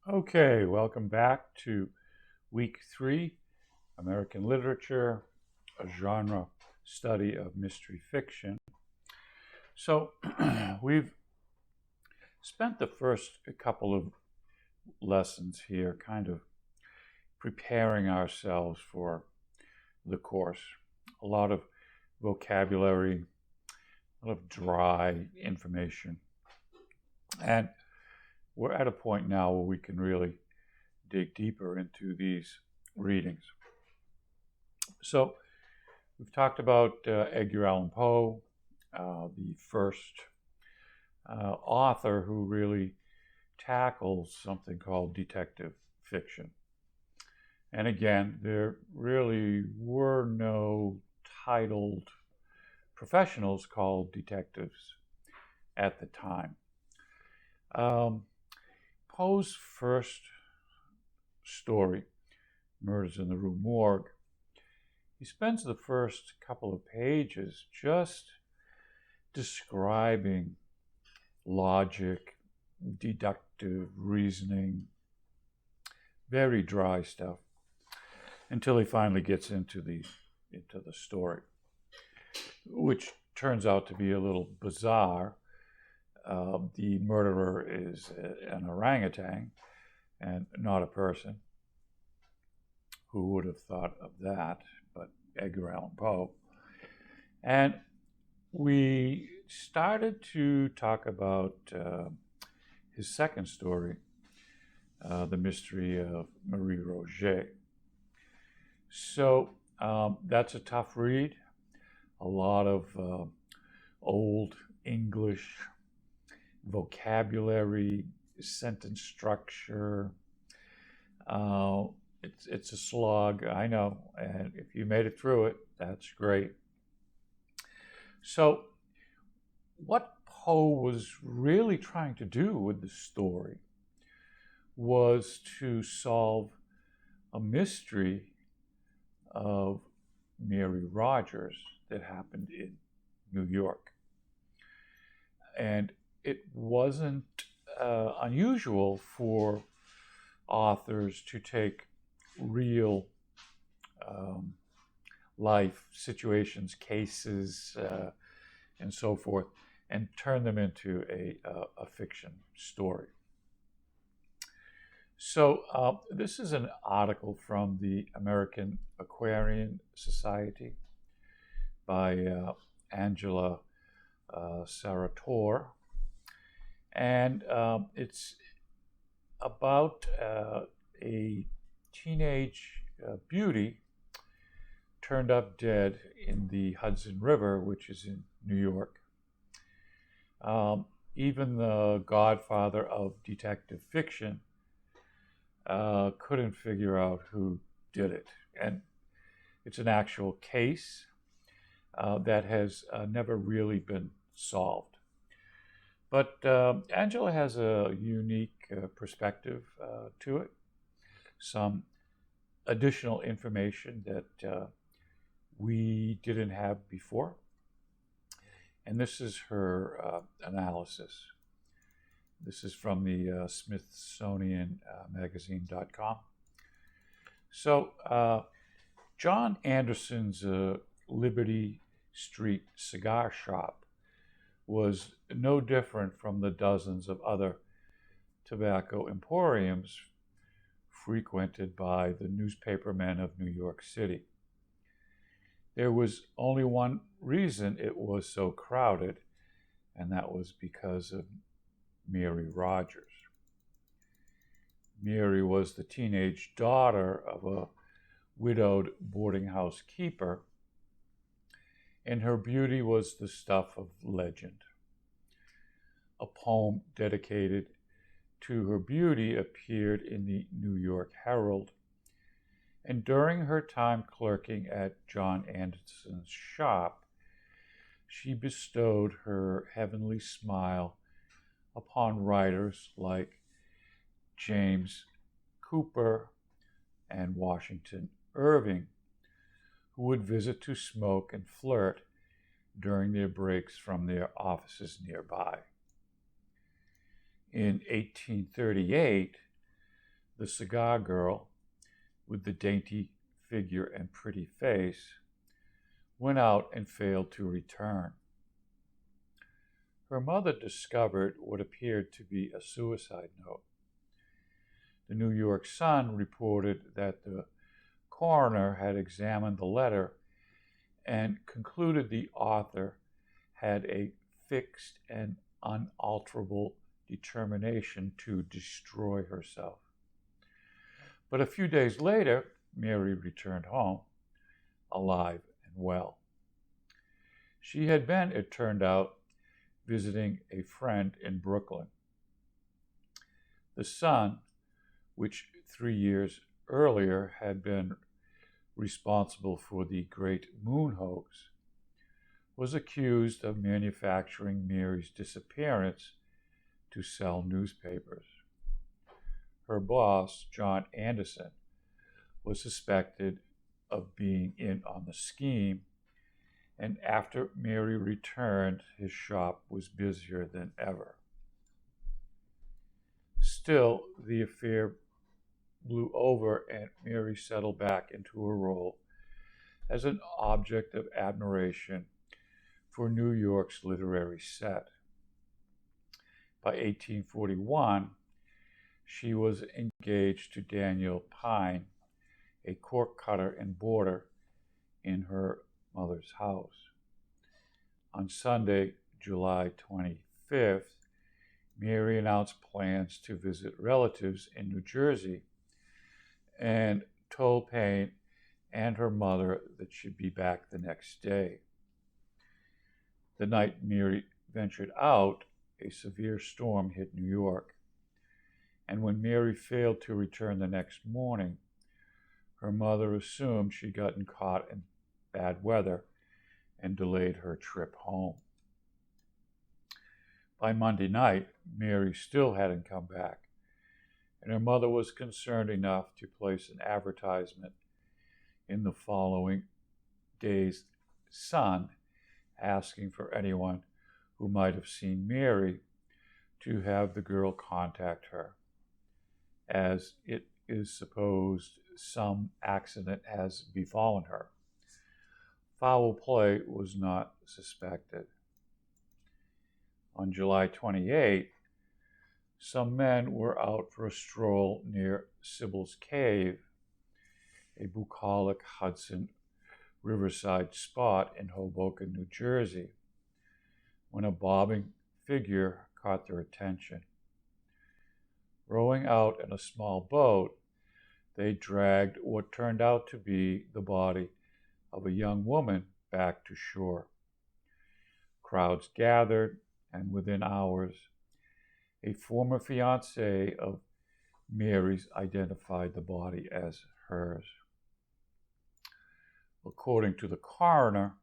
Okay, welcome back to week 3, American Literature, a genre study of mystery fiction. So, we've spent the first couple of lessons here kind of preparing ourselves for the course. A lot of vocabulary, a lot of dry information. And we're at a point now where we can really dig deeper into these readings. So, we've talked about Edgar Allan Poe, the first author who really tackles something called detective fiction. And again, there really were no titled professionals called detectives at the time. Poe's first story, Murders in the Rue Morgue, he spends the first couple of pages just describing logic, deductive reasoning, very dry stuff, until he finally gets into the story, which turns out to be a little bizarre. The murderer is an orangutan and not a person. Who would have thought of that? But Edgar Allan Poe. And we started to talk about his second story, The Mystery of Marie Roget. So that's a tough read. A lot of old English vocabulary, sentence structure. It's a slog, I know, and if you made it through it, that's great. So, what Poe was really trying to do with the story was to solve a mystery of Mary Rogers that happened in New York. And it wasn't unusual for authors to take real life situations, cases, and so forth, and turn them into a fiction story. So this is an article from the American Aquarian Society by Angela Serratore. And it's about a teenage beauty turned up dead in the Hudson River, which is in New York. Even the godfather of detective fiction couldn't figure out who did it. And it's an actual case that has never really been solved. But Angela has a unique perspective to it, some additional information that we didn't have before. And this is her analysis. This is from the Smithsonian Magazine.com. So, John Anderson's Liberty Street cigar shop was no different from the dozens of other tobacco emporiums frequented by the newspapermen of New York City. There was only one reason it was so crowded, and that was because of Mary Rogers. Mary was the teenage daughter of a widowed boarding house keeper, and her beauty was the stuff of legend. A poem dedicated to her beauty appeared in the New York Herald, and during her time clerking at John Anderson's shop, she bestowed her heavenly smile upon writers like James Cooper and Washington Irving, who would visit to smoke and flirt during their breaks from their offices nearby. In 1838, The cigar girl, with the dainty figure and pretty face, went out and failed to return. Her mother discovered what appeared to be a suicide note. The New York Sun reported that the coroner had examined the letter and concluded the author had a fixed and unalterable determination to destroy herself. But a few days later, Mary returned home, alive and well. She had been, it turned out, visiting a friend in Brooklyn. The Sun, which 3 years earlier had been responsible for the Great Moon hoax, was accused of manufacturing Mary's disappearance to sell newspapers. Her boss, John Anderson, was suspected of being in on the scheme, and after Mary returned, his shop was busier than ever. Still, the affair blew over and Mary settled back into her role as an object of admiration for New York's literary set. By 1841, she was engaged to Daniel Pine, a cork cutter and boarder in her mother's house. On Sunday, July 25th, Mary announced plans to visit relatives in New Jersey and told Payne and her mother that she'd be back the next day. The night Mary ventured out, a severe storm hit New York, and when Mary failed to return the next morning, her mother assumed she'd gotten caught in bad weather and delayed her trip home. By Monday night, Mary still hadn't come back, and her mother was concerned enough to place an advertisement in the following day's Sun asking for anyone who might have seen Mary to have the girl contact her, as it is supposed some accident has befallen her. Foul play was not suspected. On July 28, some men were out for a stroll near Sybil's Cave, a bucolic Hudson riverside spot in Hoboken, New Jersey, when a bobbing figure caught their attention. Rowing out in a small boat, they dragged what turned out to be the body of a young woman back to shore. Crowds gathered, and within hours, a former fiancé of Mary's identified the body as hers. According to the coroner,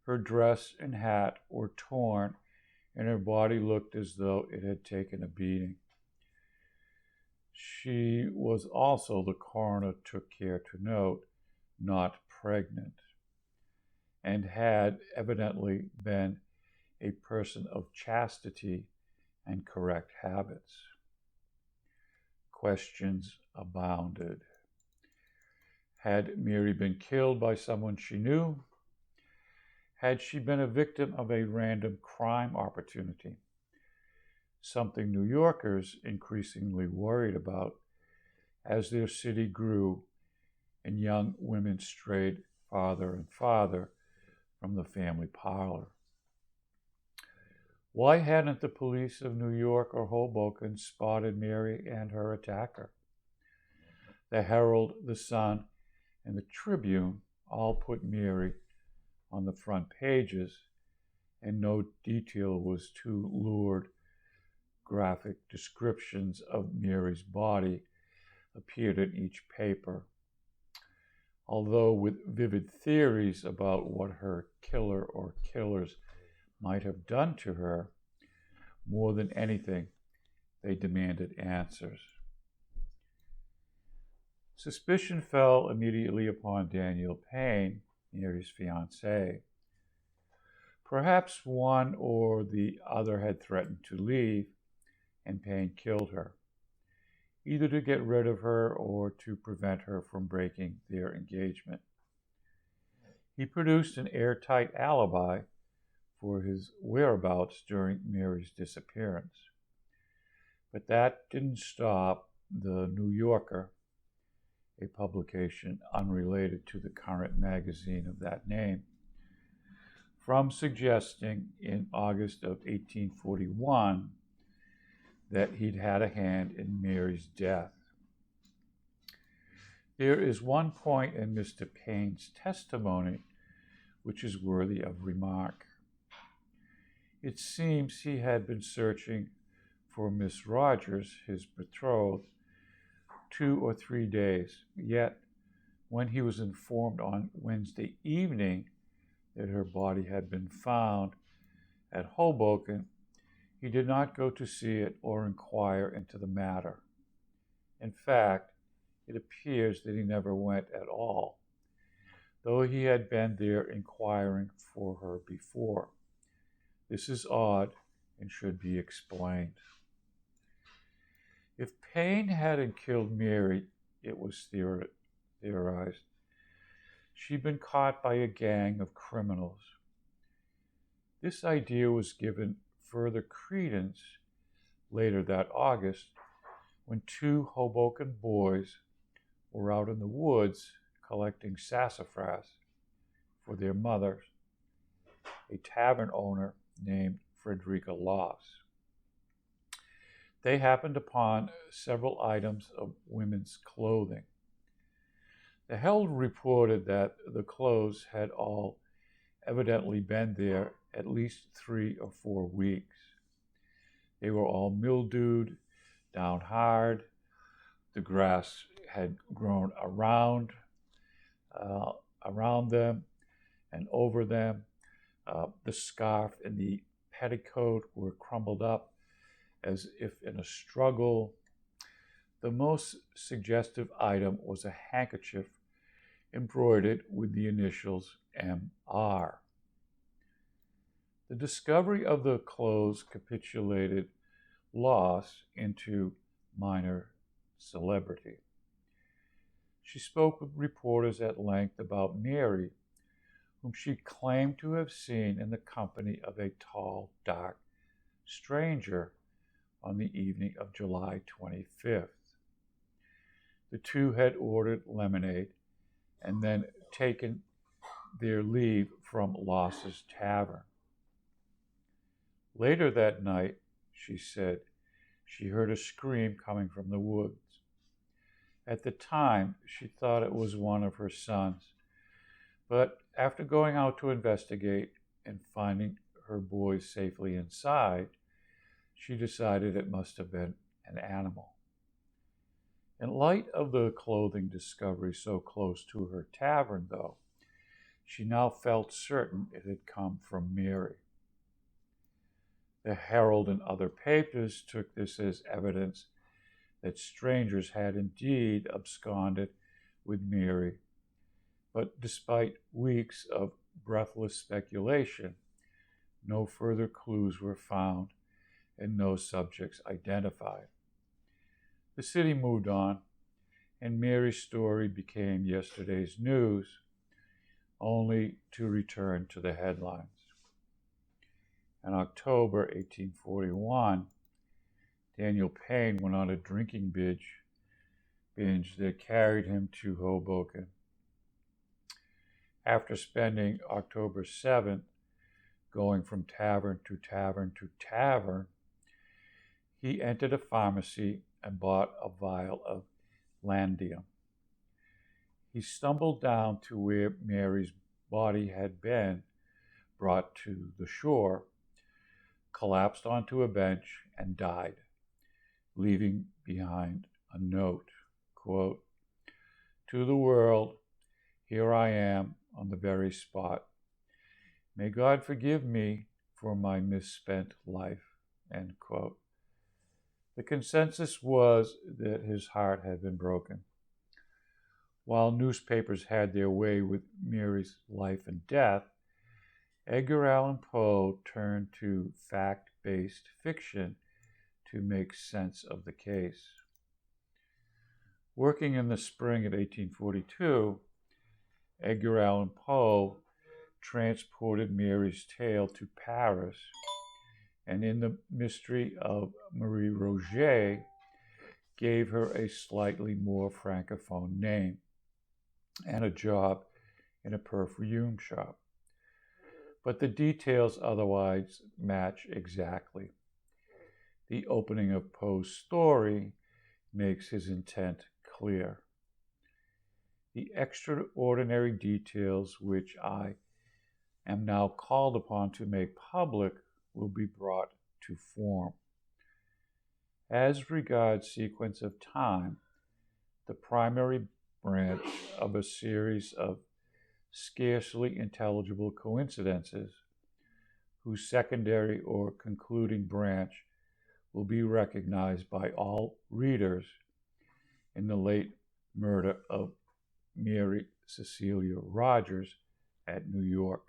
her dress and hat were torn, and her body looked as though it had taken a beating. She was also, the coroner took care to note, not pregnant, and had evidently been a person of chastity and correct habits. Questions abounded. Had Mary been killed by someone she knew? Had she been a victim of a random crime opportunity? Something New Yorkers increasingly worried about as their city grew and young women strayed farther and farther from the family parlor. Why hadn't the police of New York or Hoboken spotted Mary and her attacker? The Herald, the Sun, and the Tribune all put Mary on the front pages, and no detail was too lurid. Graphic descriptions of Mary's body appeared in each paper, although with vivid theories about what her killer or killers might have done to her. More than anything, they demanded answers. Suspicion fell immediately upon Daniel Payne, Mary's fiancé. Perhaps one or the other had threatened to leave, and Payne killed her. either to get rid of her or to prevent her from breaking their engagement. He produced an airtight alibi for his whereabouts during Mary's disappearance. But that didn't stop the New Yorker, a publication unrelated to the current magazine of that name, from suggesting in August of 1841 that he'd had a hand in Mary's death. There is one point in Mr. Paine's testimony which is worthy of remark. It seems he had been searching for Miss Rogers, his betrothed, 2 or 3 days, yet when he was informed on Wednesday evening that her body had been found at Hoboken, he did not go to see it or inquire into the matter. In fact, it appears that he never went at all, though he had been there inquiring for her before. This is odd and should be explained. If Paine hadn't killed Mary, it was theorized, she'd been caught by a gang of criminals. This idea was given further credence later that August when 2 Hoboken boys were out in the woods collecting sassafras for their mother, a tavern owner named Frederica Loss. They happened upon several items of women's clothing. The Herald reported that the clothes had all evidently been there at least 3 or 4 weeks. They were all mildewed, down hard. The grass had grown around them and over them. The scarf and the petticoat were crumpled up as if in a struggle. The most suggestive item was a handkerchief embroidered with the initials M.R. The discovery of the clothes capitulated Loss into minor celebrity. She spoke with reporters at length about Mary, whom she claimed to have seen in the company of a tall, dark stranger on the evening of July 25th. The 2 had ordered lemonade and then taken their leave from Loss's tavern. Later that night, she said, she heard a scream coming from the woods. At the time, she thought it was one of her sons, but after going out to investigate and finding her boys safely inside, she decided it must have been an animal. In light of the clothing discovery so close to her tavern, though, she now felt certain it had come from Mary. The Herald and other papers took this as evidence that strangers had indeed absconded with Mary, but despite weeks of breathless speculation, no further clues were found and no subjects identified. The city moved on, and Mary's story became yesterday's news, only to return to the headlines. In October 1841, Daniel Paine went on a drinking binge that carried him to Hoboken. After spending October 7th going from tavern to tavern to tavern, he entered a pharmacy and bought a vial of landium. He stumbled down to where Mary's body had been brought to the shore, collapsed onto a bench, and died, leaving behind a note, quote, "To the world, here I am on the very spot. May God forgive me for my misspent life," end quote. The consensus was that his heart had been broken. While newspapers had their way with Mary's life and death, Edgar Allan Poe turned to fact-based fiction to make sense of the case. Working in the spring of 1842, Edgar Allan Poe transported Mary's tale to Paris, and in The Mystery of Marie Roget, gave her a slightly more francophone name and a job in a perfume shop. But the details otherwise match exactly. The opening of Poe's story makes his intent clear. The extraordinary details which I am now called upon to make public will be brought to form. As regards sequence of time, the primary branch of a series of scarcely intelligible coincidences, whose secondary or concluding branch will be recognized by all readers in the late murder of Mary Cecilia Rogers at New York.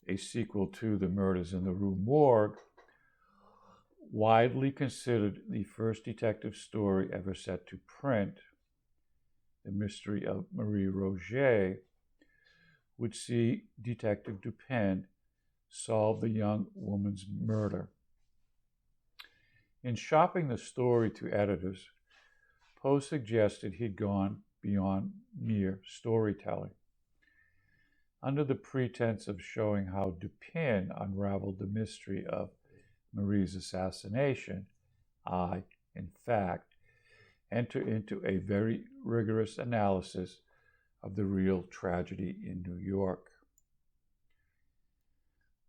A sequel to The Murders in the Rue Morgue, widely considered the first detective story ever set to print, The Mystery of Marie Roget, would see Detective Dupin solve the young woman's murder. In shopping the story to editors, Poe suggested he'd gone beyond mere storytelling. Under the pretense of showing how Dupin unraveled the mystery of Marie's assassination, I, in fact, enter into a very rigorous analysis of the real tragedy in New York.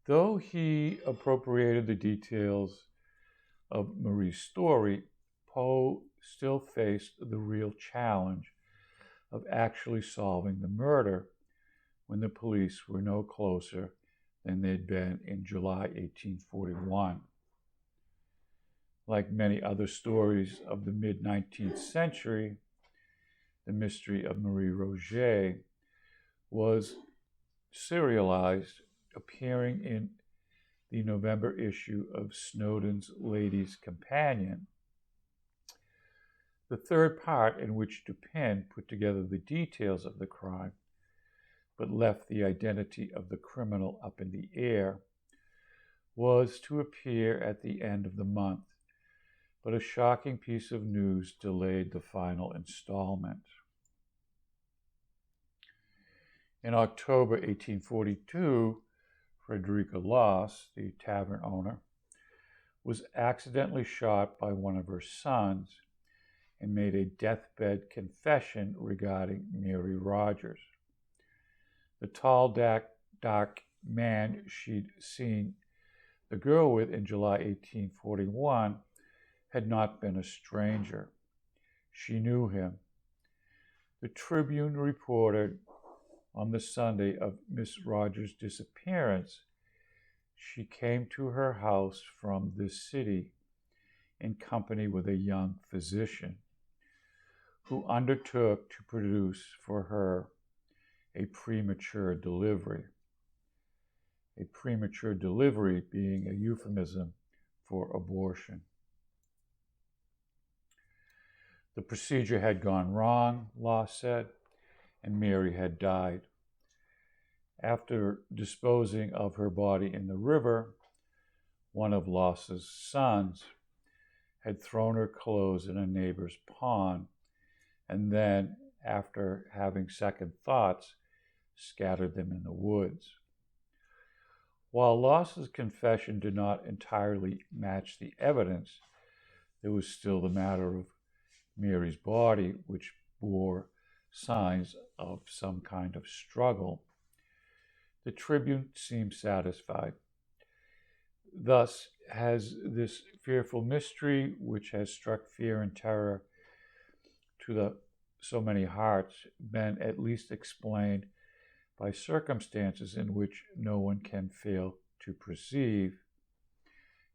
Though he appropriated the details of Marie's story, Poe still faced the real challenge of actually solving the murder when the police were no closer than they'd been in July 1841. Like many other stories of the mid-19th century, The Mystery of Marie Roget was serialized, appearing in the November issue of Snowden's Lady's Companion. The third part, in which Dupin put together the details of the crime but left the identity of the criminal up in the air, was to appear at the end of the month, but a shocking piece of news delayed the final installment. In October 1842, Frederica Loss, the tavern owner, was accidentally shot by one of her sons and made a deathbed confession regarding Mary Rogers. The tall, dark man she'd seen the girl with in July 1841 had not been a stranger. She knew him. The Tribune reported on the Sunday of Miss Rogers' disappearance, she came to her house from this city in company with a young physician who undertook to produce for her a premature delivery. A premature delivery being a euphemism for abortion. The procedure had gone wrong, Loss said, and Mary had died. After disposing of her body in the river, one of Loss's sons had thrown her clothes in a neighbor's pond, and then, after having second thoughts, scattered them in the woods. While Loss's confession did not entirely match the evidence, there was still the matter of Mary's body, which bore signs of some kind of struggle. The Tribune seemed satisfied. Thus has this fearful mystery, which has struck fear and terror to so many hearts, been at least explained by circumstances in which no one can fail to perceive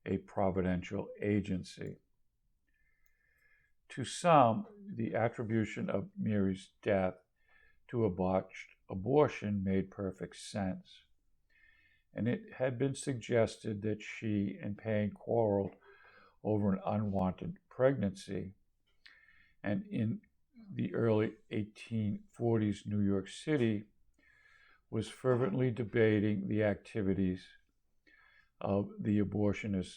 a providential agency. To some, the attribution of Mary's death to a botched abortion made perfect sense, and it had been suggested that she and Payne quarreled over an unwanted pregnancy, And in the early 1840s, New York City was fervently debating the activities of the abortionist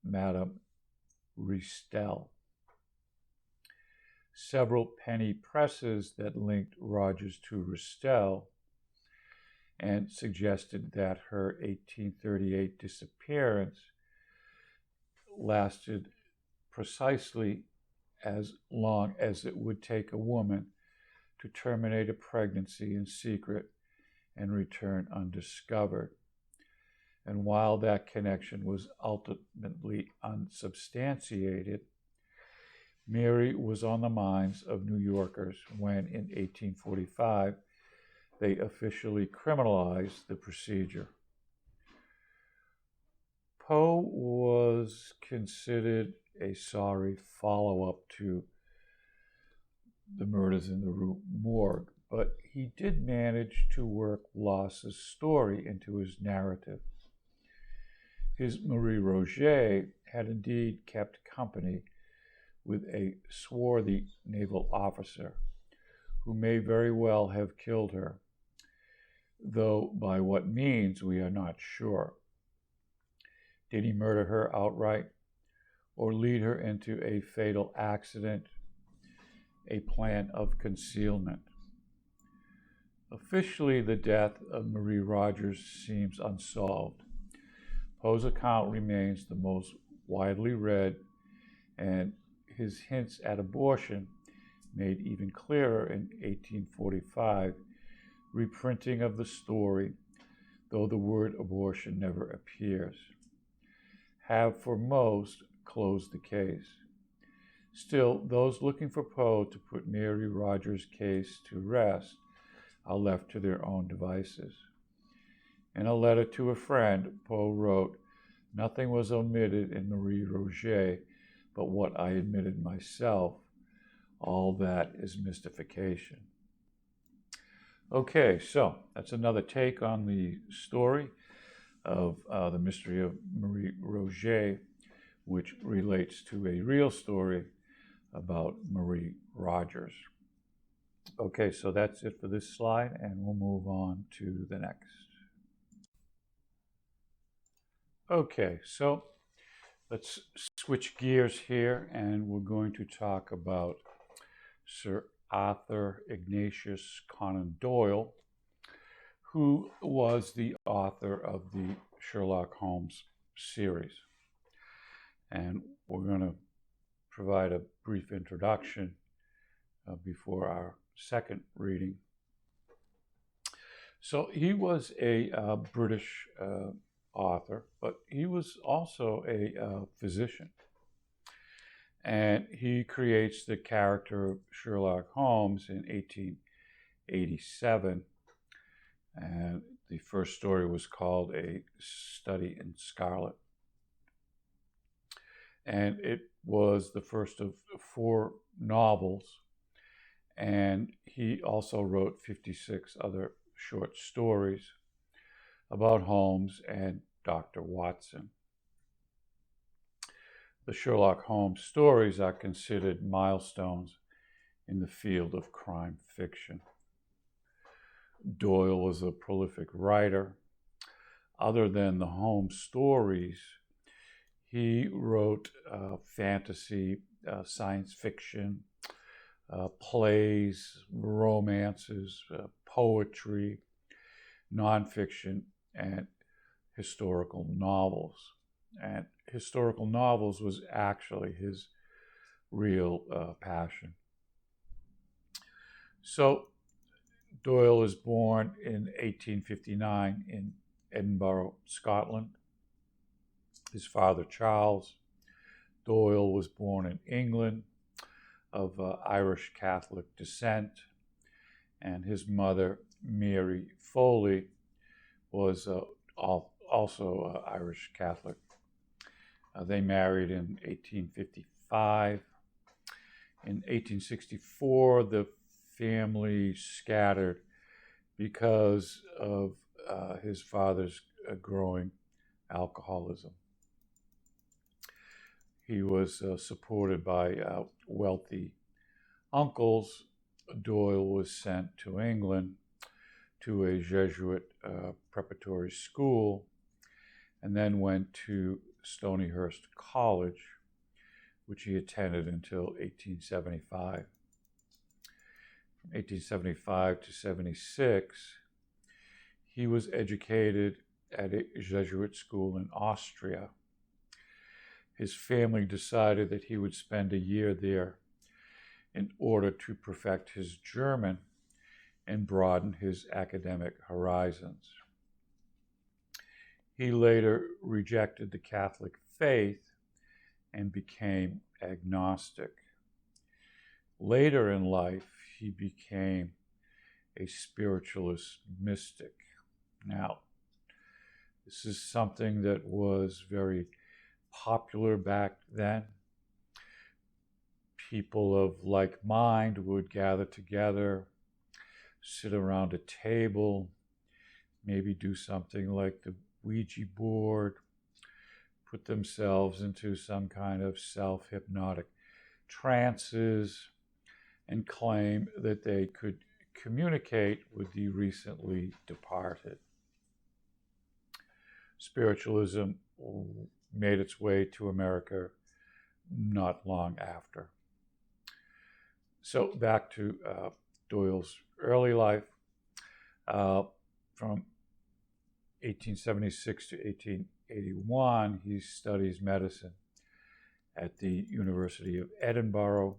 Madame Ristel. Several penny presses that linked Rogers to Ristel and suggested that her 1838 disappearance lasted precisely as long as it would take a woman to terminate a pregnancy in secret and return undiscovered. And while that connection was ultimately unsubstantiated, Mary was on the minds of New Yorkers when, in 1845, they officially criminalized the procedure. Poe was considered a sorry follow-up to the murders in the Rue Morgue, but he did manage to work Loss's story into his narrative. His Marie Roget had indeed kept company with a swarthy naval officer who may very well have killed her, though by what means we are not sure. Did he murder her outright or lead her into a fatal accident, a plan of concealment? Officially, the death of Marie Rogers seems unsolved. Poe's account remains the most widely read, and his hints at abortion made even clearer in 1845 reprinting of the story, though the word abortion never appears, have for most closed the case. Still, those looking for Poe to put Mary Rogers' case to rest are left to their own devices. In a letter to a friend, Poe wrote, "Nothing was omitted in Marie Roget but what I admitted myself. All that is mystification." Okay, so that's another take on the story of the mystery of Marie Roget, which relates to a real story about Marie Rogers. Okay, so that's it for this slide, and we'll move on to the next. Okay, so let's switch gears here, and we're going to talk about Sir Arthur Ignatius Conan Doyle, who was the author of the Sherlock Holmes series. And we're going to provide a brief introduction before our second reading. So he was a British author, but he was also a physician. And he creates the character of Sherlock Holmes in 1887. And the first story was called A Study in Scarlet. And it was the first of 4 novels. And he also wrote 56 other short stories about Holmes and Dr. Watson. The Sherlock Holmes stories are considered milestones in the field of crime fiction. Doyle was a prolific writer. Other than the Holmes stories, he wrote fantasy, science fiction, plays, romances, poetry, nonfiction, and historical novels. And historical novels was actually his real passion. So Doyle was born in 1859 in Edinburgh, Scotland. His father, Charles Doyle, was born in England of Irish Catholic descent, and his mother, Mary Foley, was also Irish Catholic. They married in 1855. In 1864, the family scattered because of his father's growing alcoholism. He was supported by wealthy uncles, Doyle was sent to England to a Jesuit preparatory school, and then went to Stonyhurst College, which he attended until 1875. From 1875 to 76, he was educated at a Jesuit school in Austria. His family decided that he would spend a year there in order to perfect his German and broaden his academic horizons. He later rejected the Catholic faith and became agnostic. Later in life, he became a spiritualist mystic. Now, this is something that was very popular back then. People of like mind would gather together, sit around a table, maybe do something like the Ouija board, put themselves into some kind of self-hypnotic trances, and claim that they could communicate with the recently departed. Spiritualism made its way to America not long after. So back to Doyle's early life. From 1876 to 1881, he studies medicine at the University of Edinburgh,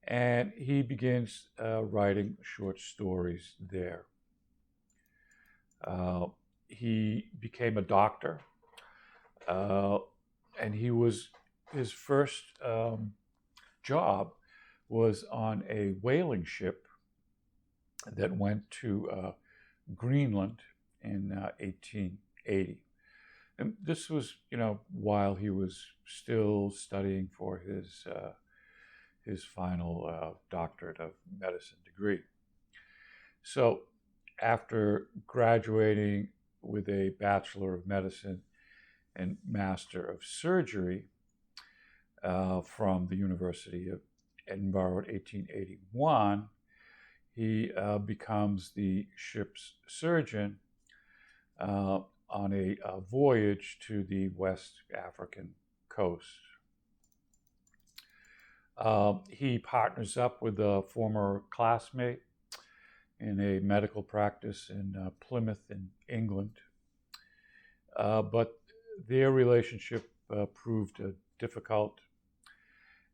and he begins writing short stories there. He became a doctor, and his first job was on a whaling ship that went to Greenland in 1880. And this was, while he was still studying for his final doctorate of medicine degree. So after graduating with a Bachelor of Medicine and Master of Surgery from the University of Edinburgh in 1881, he becomes the ship's surgeon on a voyage to the West African coast. He partners up with a former classmate in a medical practice in Plymouth in England. But their relationship proved difficult,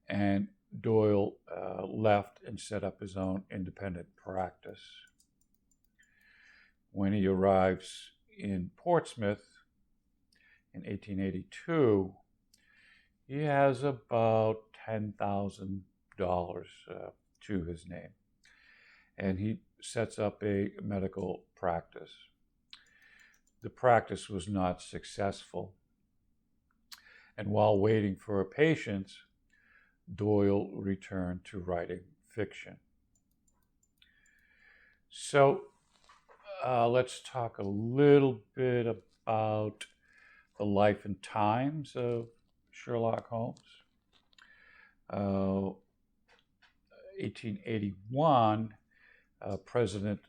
and Doyle left and set up his own independent practice. When he arrives in Portsmouth in 1882, he has about $10,000 to his name, and he sets up a medical practice. The practice was not successful, and while waiting for patients, Doyle returned to writing fiction. So let's talk a little bit about the life and times of Sherlock Holmes. 1881, President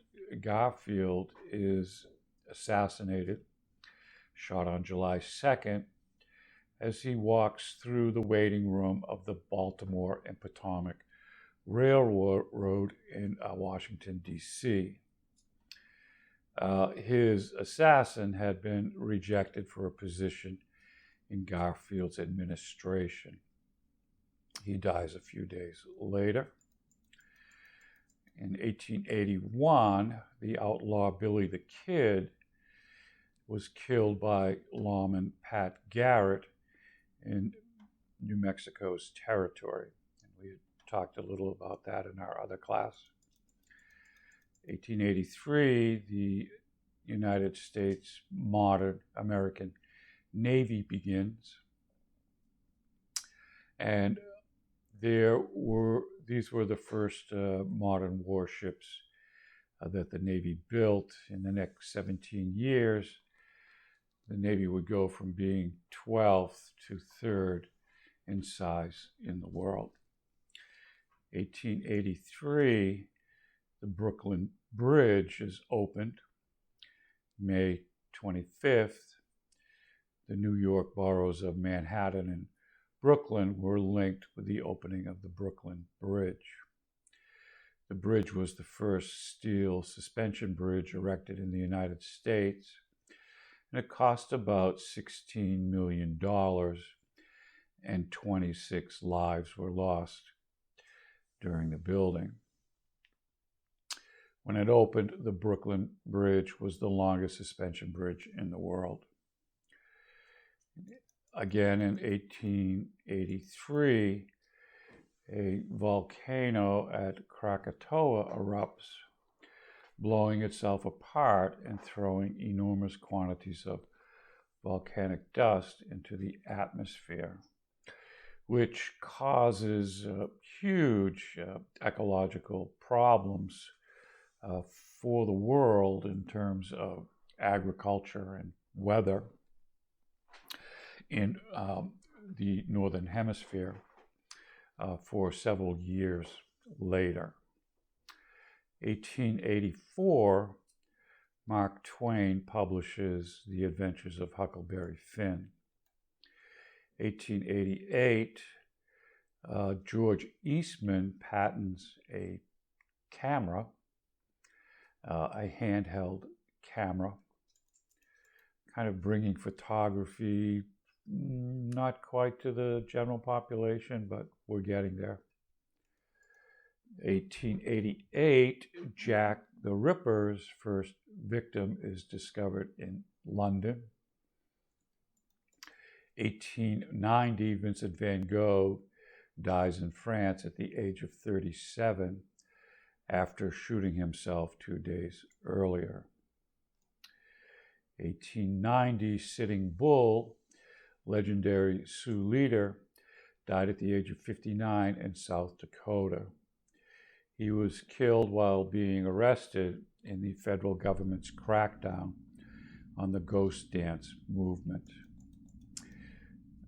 Garfield is assassinated, shot on July 2nd, as he walks through the waiting room of the Baltimore and Potomac Railroad in Washington, D.C. His assassin had been rejected for a position in Garfield's administration. He dies a few days later. In 1881, the outlaw Billy the Kid was killed by lawman Pat Garrett in New Mexico's territory. And we had talked a little about that in our other class. 1883, the United States modern American Navy begins. And these were the first modern warships that the Navy built. In the next 17 years, the Navy would go from being 12th to 3rd in size in the world. 1883, the Brooklyn Bridge is opened. May 25th, the New York boroughs of Manhattan and Brooklyn were linked with the opening of the Brooklyn Bridge. The bridge was the first steel suspension bridge erected in the United States, and it cost about $16 million, and 26 lives were lost during the building. When it opened, the Brooklyn Bridge was the longest suspension bridge in the world. Again, in 1883, a volcano at Krakatoa erupts, blowing itself apart and throwing enormous quantities of volcanic dust into the atmosphere, which causes huge ecological problems for the world in terms of agriculture and weather in the Northern Hemisphere for several years later. 1884, Mark Twain publishes The Adventures of Huckleberry Finn. 1888, George Eastman patents a camera, a handheld camera, kind of bringing photography not quite to the general population, but we're getting there. 1888, Jack the Ripper's first victim is discovered in London. 1890, Vincent van Gogh dies in France at the age of 37 after shooting himself 2 days earlier. 1890, Sitting Bull, legendary Sioux leader, died at the age of 59 in South Dakota. He was killed while being arrested in the federal government's crackdown on the ghost dance movement.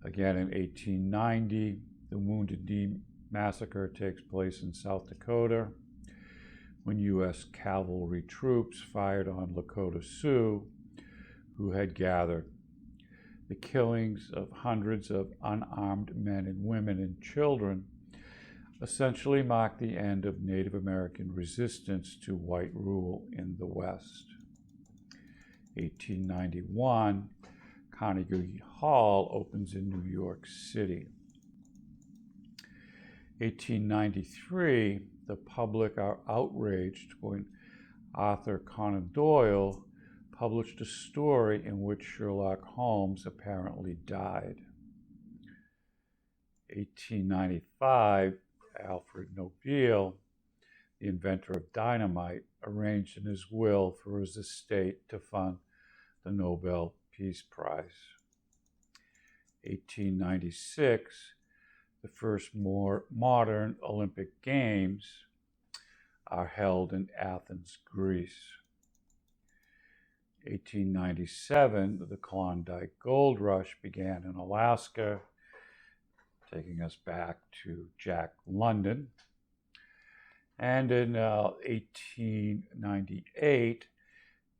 Again, in 1890, the Wounded Knee Massacre takes place in South Dakota when U.S. cavalry troops fired on Lakota Sioux who had gathered. The killings of hundreds of unarmed men and women and children essentially marked the end of Native American resistance to white rule in the West. 1891, Carnegie Hall opens in New York City. 1893, the public are outraged when author Conan Doyle published a story in which Sherlock Holmes apparently died. 1895, Alfred Nobel, the inventor of dynamite, arranged in his will for his estate to fund the Nobel Peace Prize. 1896, the first more modern Olympic Games are held in Athens, Greece. 1897, the Klondike Gold Rush began in Alaska, taking us back to Jack London. And in 1898,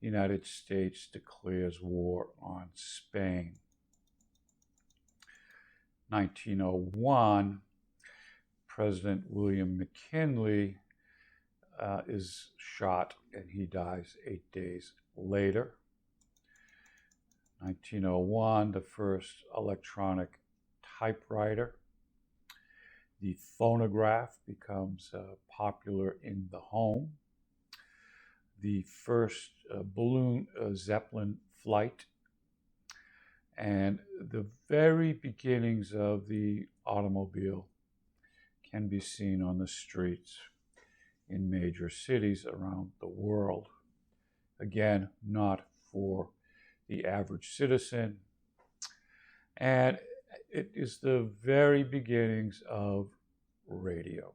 the United States declares war on Spain. 1901, President William McKinley is shot and he dies 8 days later. 1901, the first electronic typewriter. The phonograph becomes popular in the home. The first balloon Zeppelin flight, and the very beginnings of the automobile can be seen on the streets in major cities around the world. Again, not for the average citizen. And it is the very beginnings of radio.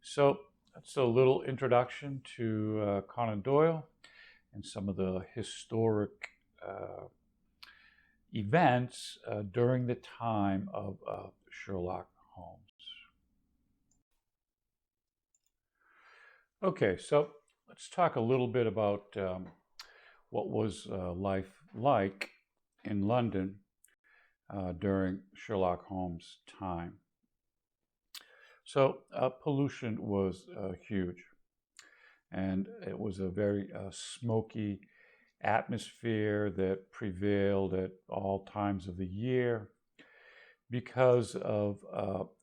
So that's a little introduction to Conan Doyle and some of the historic events during the time of Sherlock Holmes. Okay, so let's talk a little bit about what was life like in London during Sherlock Holmes' time. So pollution was huge, and it was a very smoky atmosphere that prevailed at all times of the year because of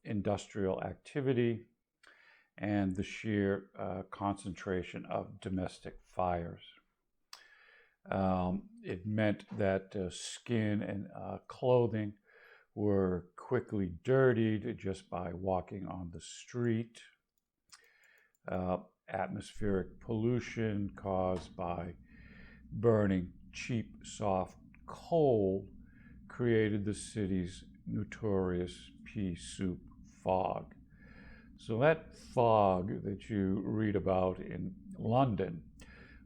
industrial activity and the sheer concentration of domestic fires. It meant that skin and clothing were quickly dirtied just by walking on the street. Atmospheric pollution caused by burning cheap, soft coal created the city's notorious pea soup fog. So that fog that you read about in London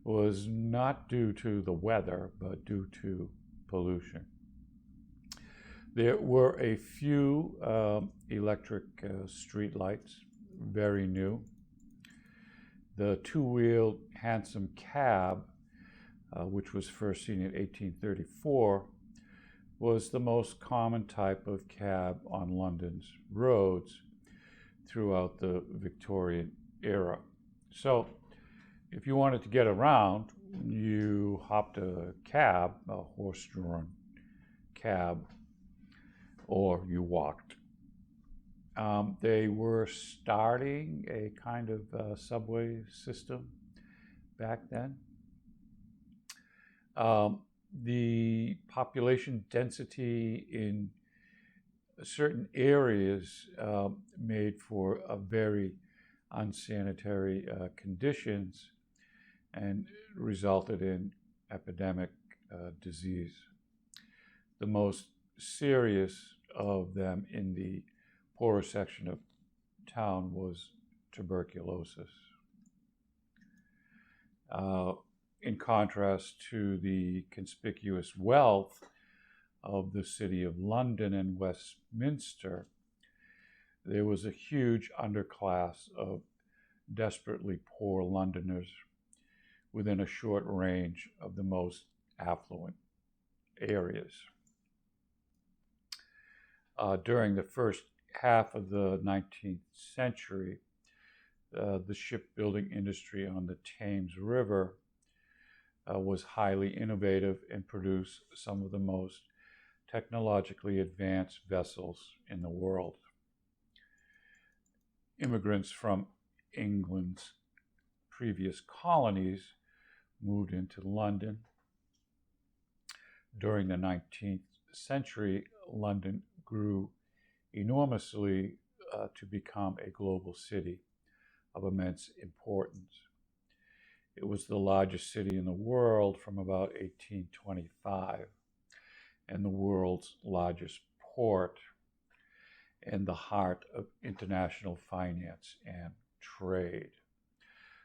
was not due to the weather, but due to pollution. There were a few electric street lights, very new. The two-wheeled hansom cab, which was first seen in 1834, was the most common type of cab on London's roads throughout the Victorian era. So if you wanted to get around, you hopped a cab, a horse-drawn cab, or you walked. They were starting a kind of subway system back then. The population density in certain areas made for a very unsanitary conditions and resulted in epidemic disease. The most serious of them in the poorer section of town was tuberculosis. In contrast to the conspicuous wealth of the City of London and Westminster, there was a huge underclass of desperately poor Londoners within a short range of the most affluent areas. During the first half of the 19th century, the shipbuilding industry on the Thames River was highly innovative and produced some of the most technologically advanced vessels in the world. Immigrants from England's previous colonies moved into London. During the 19th century, London grew enormously to become a global city of immense importance. It was the largest city in the world from about 1825 and the world's largest port and the heart of international finance and trade.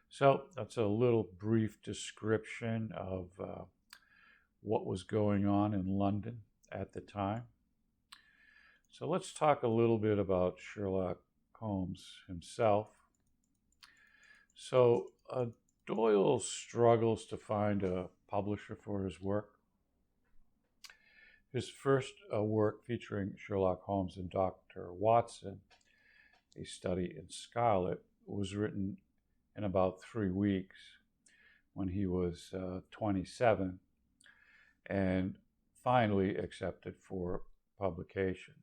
So that's a little brief description of what was going on in London at the time. So let's talk a little bit about Sherlock Holmes himself. So Doyle struggles to find a publisher for his work. His first work featuring Sherlock Holmes and Dr. Watson, A Study in Scarlet, was written in about 3 weeks when he was 27 and finally accepted for publication.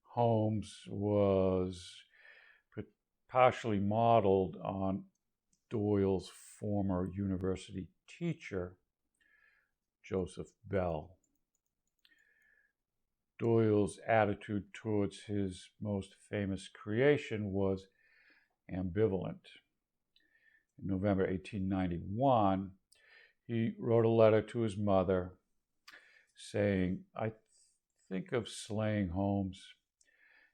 Holmes was partially modeled on Doyle's former university teacher, Joseph Bell. Doyle's attitude towards his most famous creation was ambivalent. In November 1891, he wrote a letter to his mother saying, "I think of slaying Holmes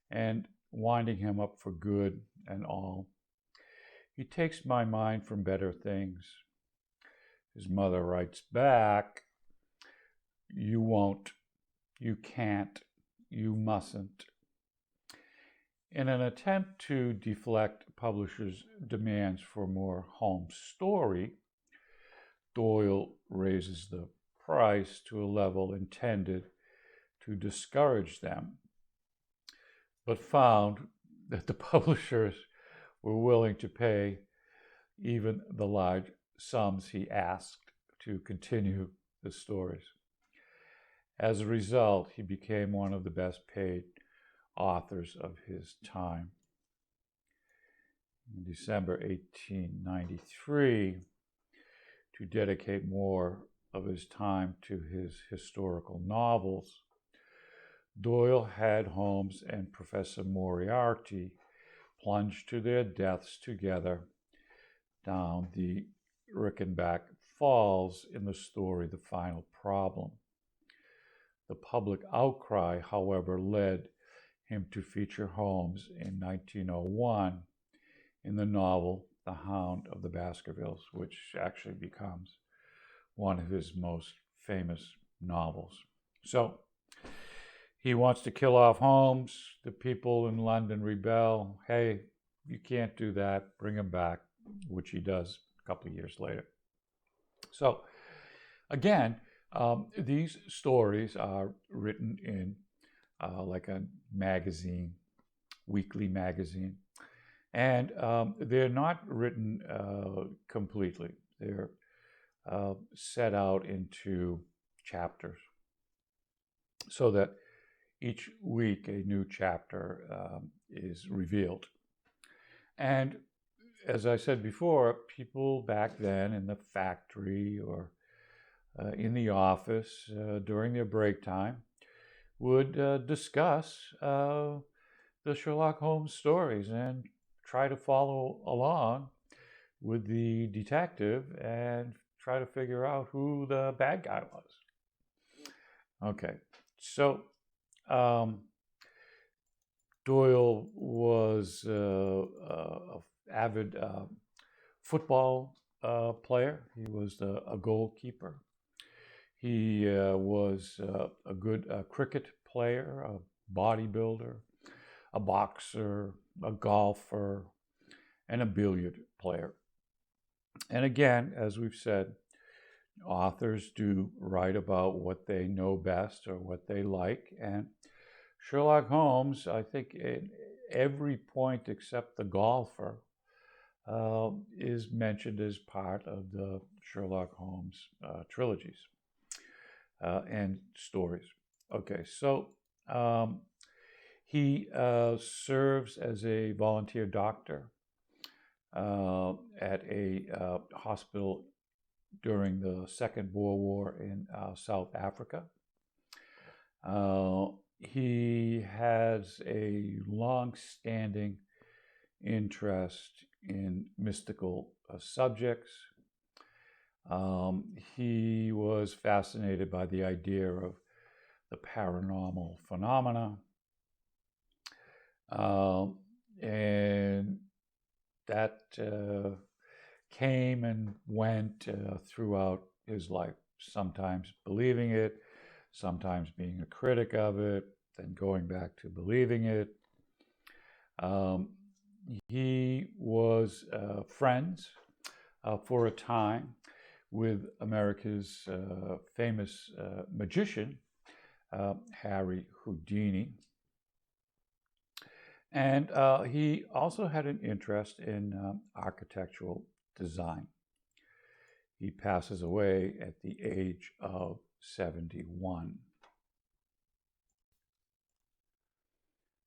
and winding him up for good and all. He takes my mind from better things." His mother writes back, "You won't, you can't, you mustn't." In an attempt to deflect publishers' demands for more Holmes story, Doyle raises the price to a level intended to discourage them, but found that the publishers were willing to pay even the large sums he asked to continue the stories. As a result, he became one of the best paid authors of his time. In December 1893, to dedicate more of his time to his historical novels, Doyle had Holmes and Professor Moriarty plunge to their deaths together down the Rickenback Falls in the story The Final Problem. The public outcry, however, led him to feature Holmes in 1901 in the novel The Hound of the Baskervilles, which actually becomes one of his most famous novels. So he wants to kill off Holmes. The people in London rebel. Hey, you can't do that. Bring him back, which he does a couple of years later. So again, these stories are written in like a magazine, weekly magazine, and they're not written completely. They're set out into chapters so that each week a new chapter is revealed. And as I said before, people back then in the factory or in the office during their break time would discuss the Sherlock Holmes stories and try to follow along with the detective and try to figure out who the bad guy was. Okay, so Doyle was an avid football player. He was a goalkeeper. He was a good cricket player, a bodybuilder, a boxer, a golfer, and a billiard player. And again, as we've said, authors do write about what they know best or what they like. And Sherlock Holmes, I think at every point except the golfer, is mentioned as part of the Sherlock Holmes trilogies and stories. Okay, so he serves as a volunteer doctor at a hospital during the Second Boer War in South Africa. He has a long-standing interest in mystical subjects. He was fascinated by the idea of the paranormal phenomena. And that came and went throughout his life, sometimes believing it, sometimes being a critic of it, then going back to believing it. He was friends for a time with America's famous magician, Harry Houdini. And he also had an interest in architectural design. He passes away at the age of 71.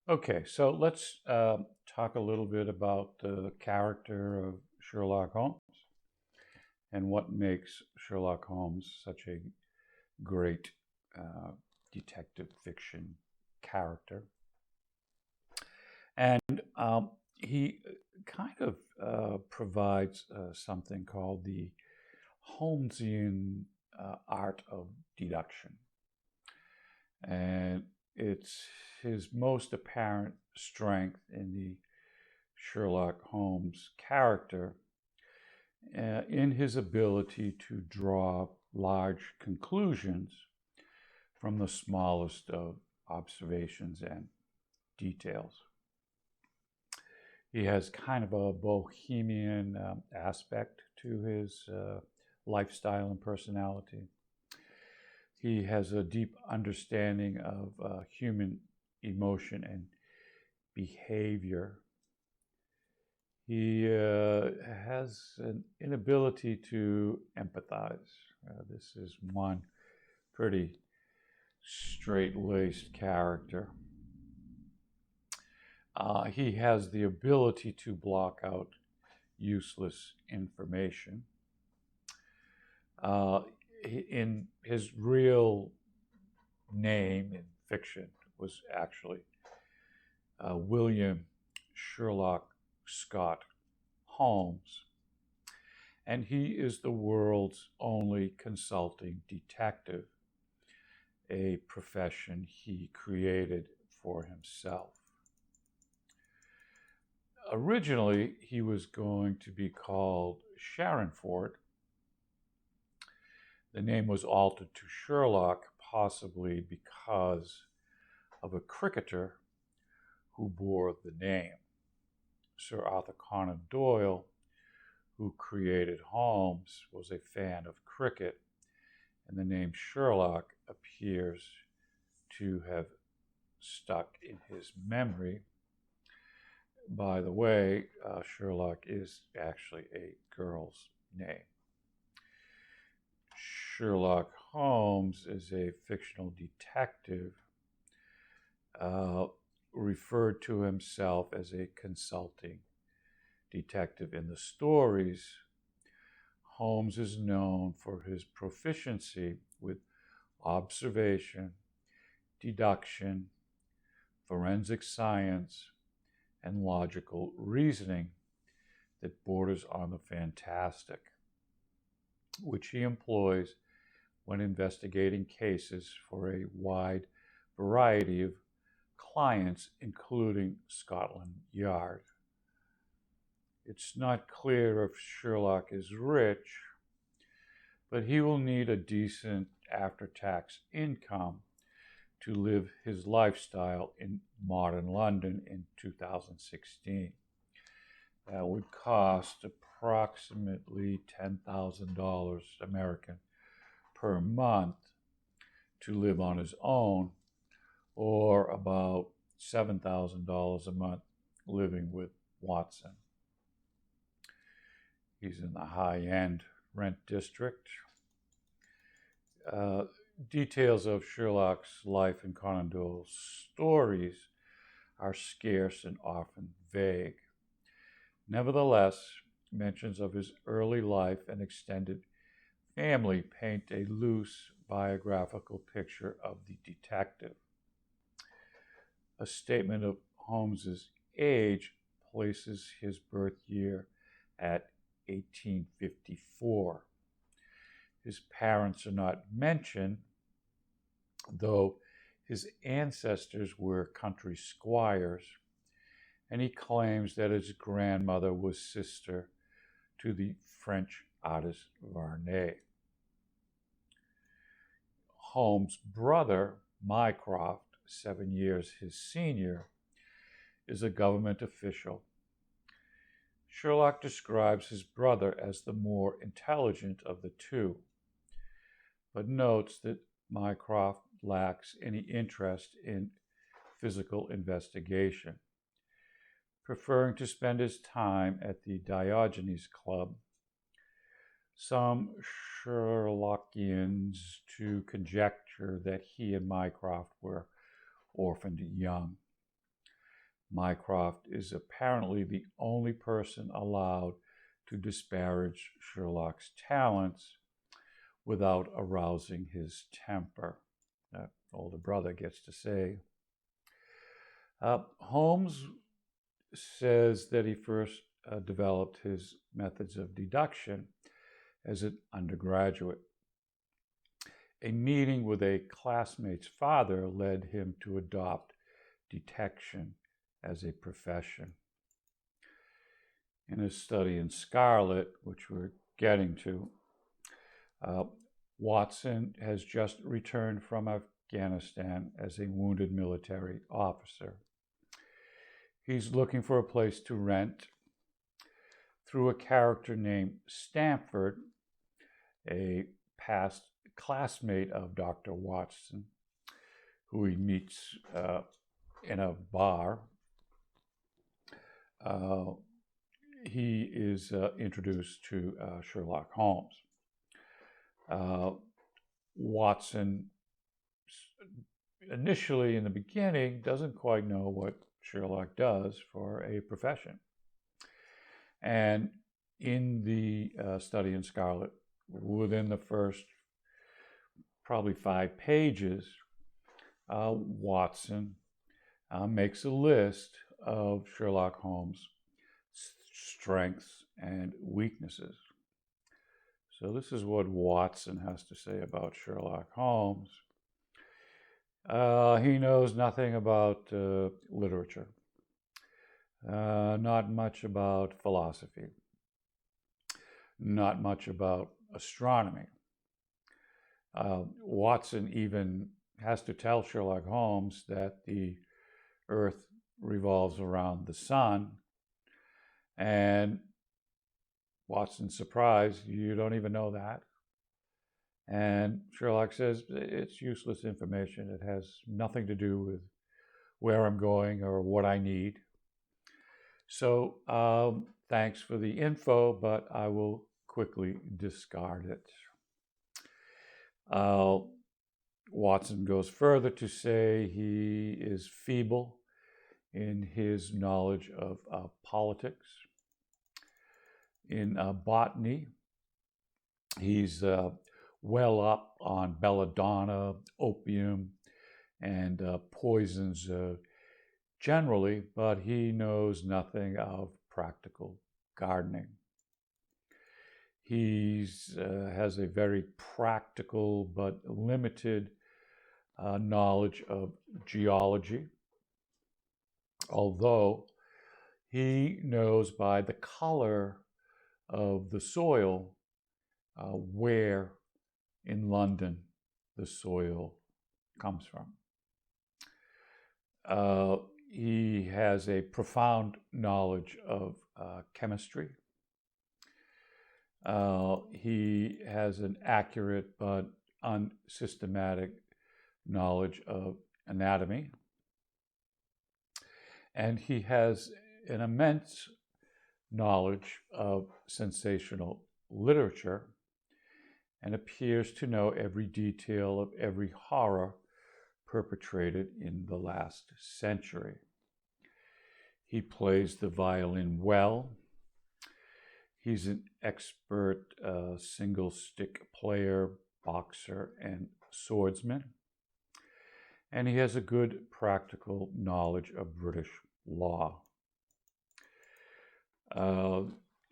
Okay, so let's talk a little bit about the character of Sherlock Holmes and what makes Sherlock Holmes such a great detective fiction character. And he kind of provides something called the Holmesian art of deduction. And it's his most apparent strength in the Sherlock Holmes character in his ability to draw large conclusions from the smallest of observations and details. He has kind of a bohemian aspect to his lifestyle and personality. He has a deep understanding of human emotion and behavior. He has an inability to empathize. This is one pretty straight-laced character. He has the ability to block out useless information. In his real name in fiction was actually William Sherlock Scott Holmes, and he is the world's only consulting detective, a profession he created for himself. Originally, he was going to be called Sharonford. The name was altered to Sherlock, possibly because of a cricketer who bore the name. Sir Arthur Conan Doyle, who created Holmes, was a fan of cricket, and the name Sherlock appears to have stuck in his memory. By the way, Sherlock is actually a girl's name. Sherlock Holmes is a fictional detective, referred to himself as a consulting detective in the stories. Holmes is known for his proficiency with observation, deduction, forensic science, and logical reasoning that borders on the fantastic, which he employs when investigating cases for a wide variety of clients, including Scotland Yard. It's not clear if Sherlock is rich, but he will need a decent after-tax income to live his lifestyle in modern London in 2016. That would cost approximately $10,000 American per month to live on his own, or about $7,000 a month living with Watson. He's in the high-end rent district. Details of Sherlock's life in Conan Doyle's stories are scarce and often vague. Nevertheless, mentions of his early life and extended family paint a loose biographical picture of the detective. A statement of Holmes's age places his birth year at 1854. His parents are not mentioned, though his ancestors were country squires, and he claims that his grandmother was sister to the French artist Vernet. Holmes' brother, Mycroft, 7 years his senior, is a government official. Sherlock describes his brother as the more intelligent of the two, but notes that Mycroft lacks any interest in physical investigation, preferring to spend his time at the Diogenes Club. Some Sherlockians to conjecture that he and Mycroft were orphaned young. Mycroft is apparently the only person allowed to disparage Sherlock's talents without arousing his temper. That older brother gets to say. Holmes says that he first developed his methods of deduction as an undergraduate. A meeting with a classmate's father led him to adopt detection as a profession. In his study in Scarlet, which we're getting to, Watson has just returned from Afghanistan as a wounded military officer. He's looking for a place to rent through a character named Stamford, a past classmate of Dr. Watson, who he meets in a bar. He is introduced to Sherlock Holmes. Watson, initially in the beginning, doesn't quite know what Sherlock does for a profession. And in the study in Scarlet, within the first probably 5 pages, Watson makes a list of Sherlock Holmes' strengths and weaknesses. So this is what Watson has to say about Sherlock Holmes. He knows nothing about literature, not much about philosophy, not much about astronomy. Watson even has to tell Sherlock Holmes that the Earth revolves around the sun, and Watson's surprised, you don't even know that. And Sherlock says, it's useless information. It has nothing to do with where I'm going or what I need. So thanks for the info, but I will quickly discard it. Watson goes further to say he is feeble in his knowledge of politics. In botany, he's well up on belladonna, opium, and poisons generally, but he knows nothing of practical gardening. He has a very practical but limited knowledge of geology, although he knows by the color of the soil where in London the soil comes from. He has a profound knowledge of chemistry. He has an accurate but unsystematic knowledge of anatomy. And he has an immense knowledge of sensational literature and appears to know every detail of every horror perpetrated in the last century. He plays the violin well. He's an expert single-stick player, boxer, and swordsman. And he has a good practical knowledge of British law.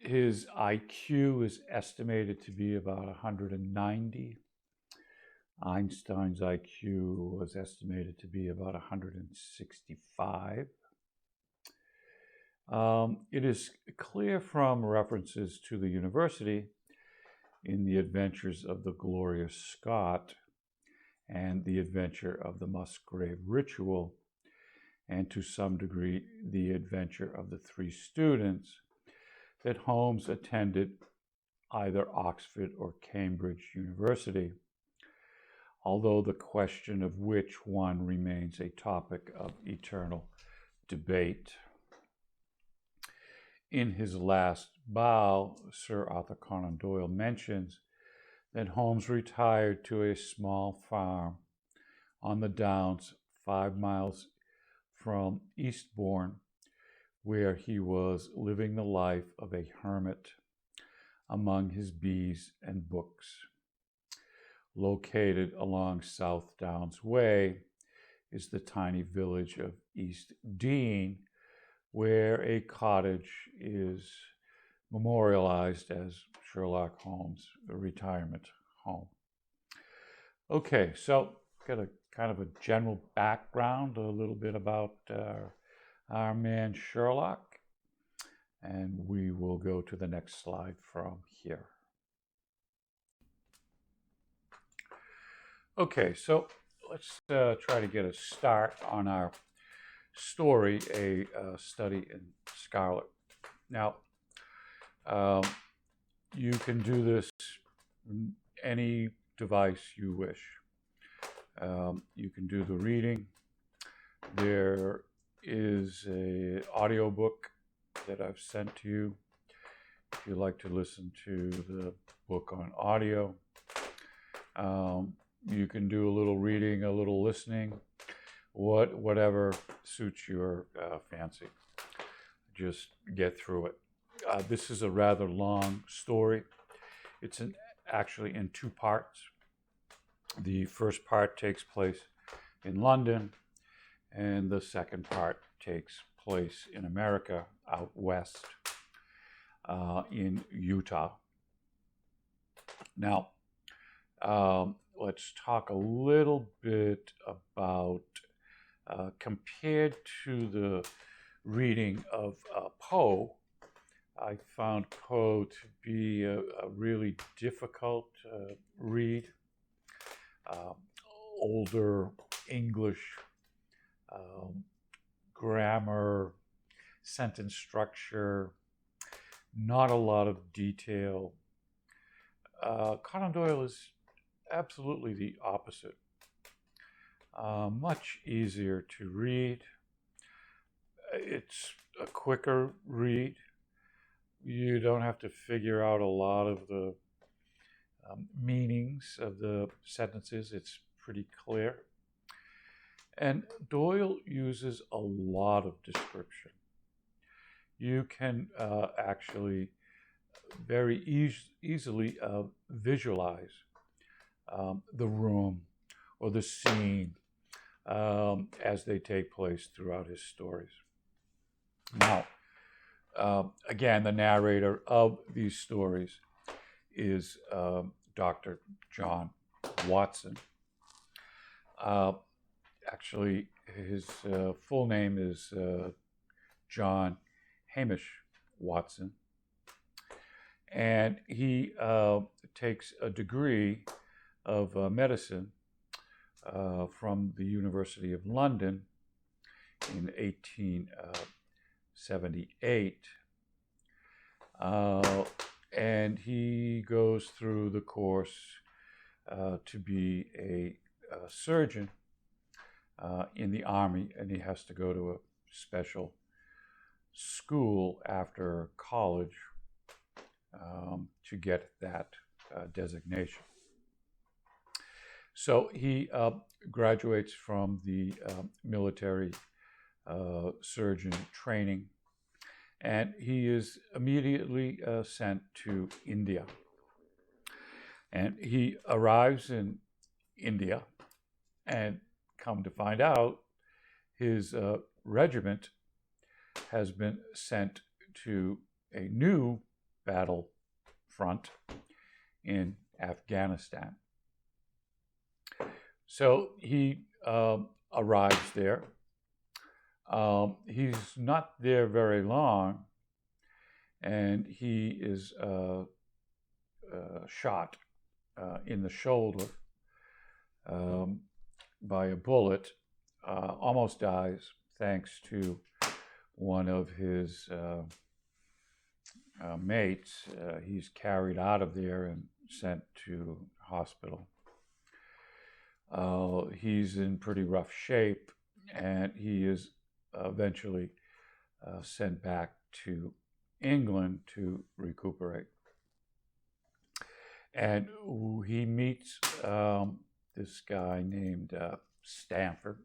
His IQ is estimated to be about 190. Einstein's IQ was estimated to be about 165. It is clear from references to the university in The Adventures of the Glorious Scot and The Adventure of the Musgrave Ritual, and to some degree The Adventure of the Three Students, that Holmes attended either Oxford or Cambridge University, although the question of which one remains a topic of eternal debate. In his last bow, Sir Arthur Conan Doyle mentions that Holmes retired to a small farm on the Downs 5 miles from Eastbourne, where he was living the life of a hermit among his bees and books. Located along South Downs Way is the tiny village of East Dean, where a cottage is memorialized as Sherlock Holmes' retirement home. Okay, so got a kind of a general background, a little bit about our man Sherlock, and we will go to the next slide from here. Okay, so let's try to get a start on our story, a study in Scarlet. Now, um, you can do this in any device you wish. You can do the reading. There is an audiobook that I've sent to you if you like to listen to the book on audio. You can do a little reading, a little listening, whatever suits your fancy. Just get through it. This is a rather long story. It's actually in two parts. The first part takes place in London, and the second part takes place in America, out west, in Utah. Now, let's talk a little bit about, compared to the reading of Poe, I found Poe to be a really difficult read. Older English grammar, sentence structure, not a lot of detail. Conan Doyle is absolutely the opposite. Much easier to read. It's a quicker read. You don't have to figure out a lot of the meanings of the sentences. It's pretty clear. And Doyle uses a lot of description. You can actually very easily visualize the room or the scene as they take place throughout his stories. Now, again, the narrator of these stories is Dr. John Watson. Actually, his full name is John Hamish Watson. And he takes a degree of medicine from the University of London in 1878. And he goes through the course to be a surgeon in the Army, and he has to go to a special school after college to get that designation. So he graduates from the military surgeon training, and he is immediately sent to India. And he arrives in India, and come to find out, his regiment has been sent to a new battle front in Afghanistan. So he arrives there. He's not there very long, and he is shot in the shoulder by a bullet, almost dies thanks to one of his mates. He's carried out of there and sent to hospital. He's in pretty rough shape, and he is eventually sent back to England to recuperate. And he meets this guy named Stanford.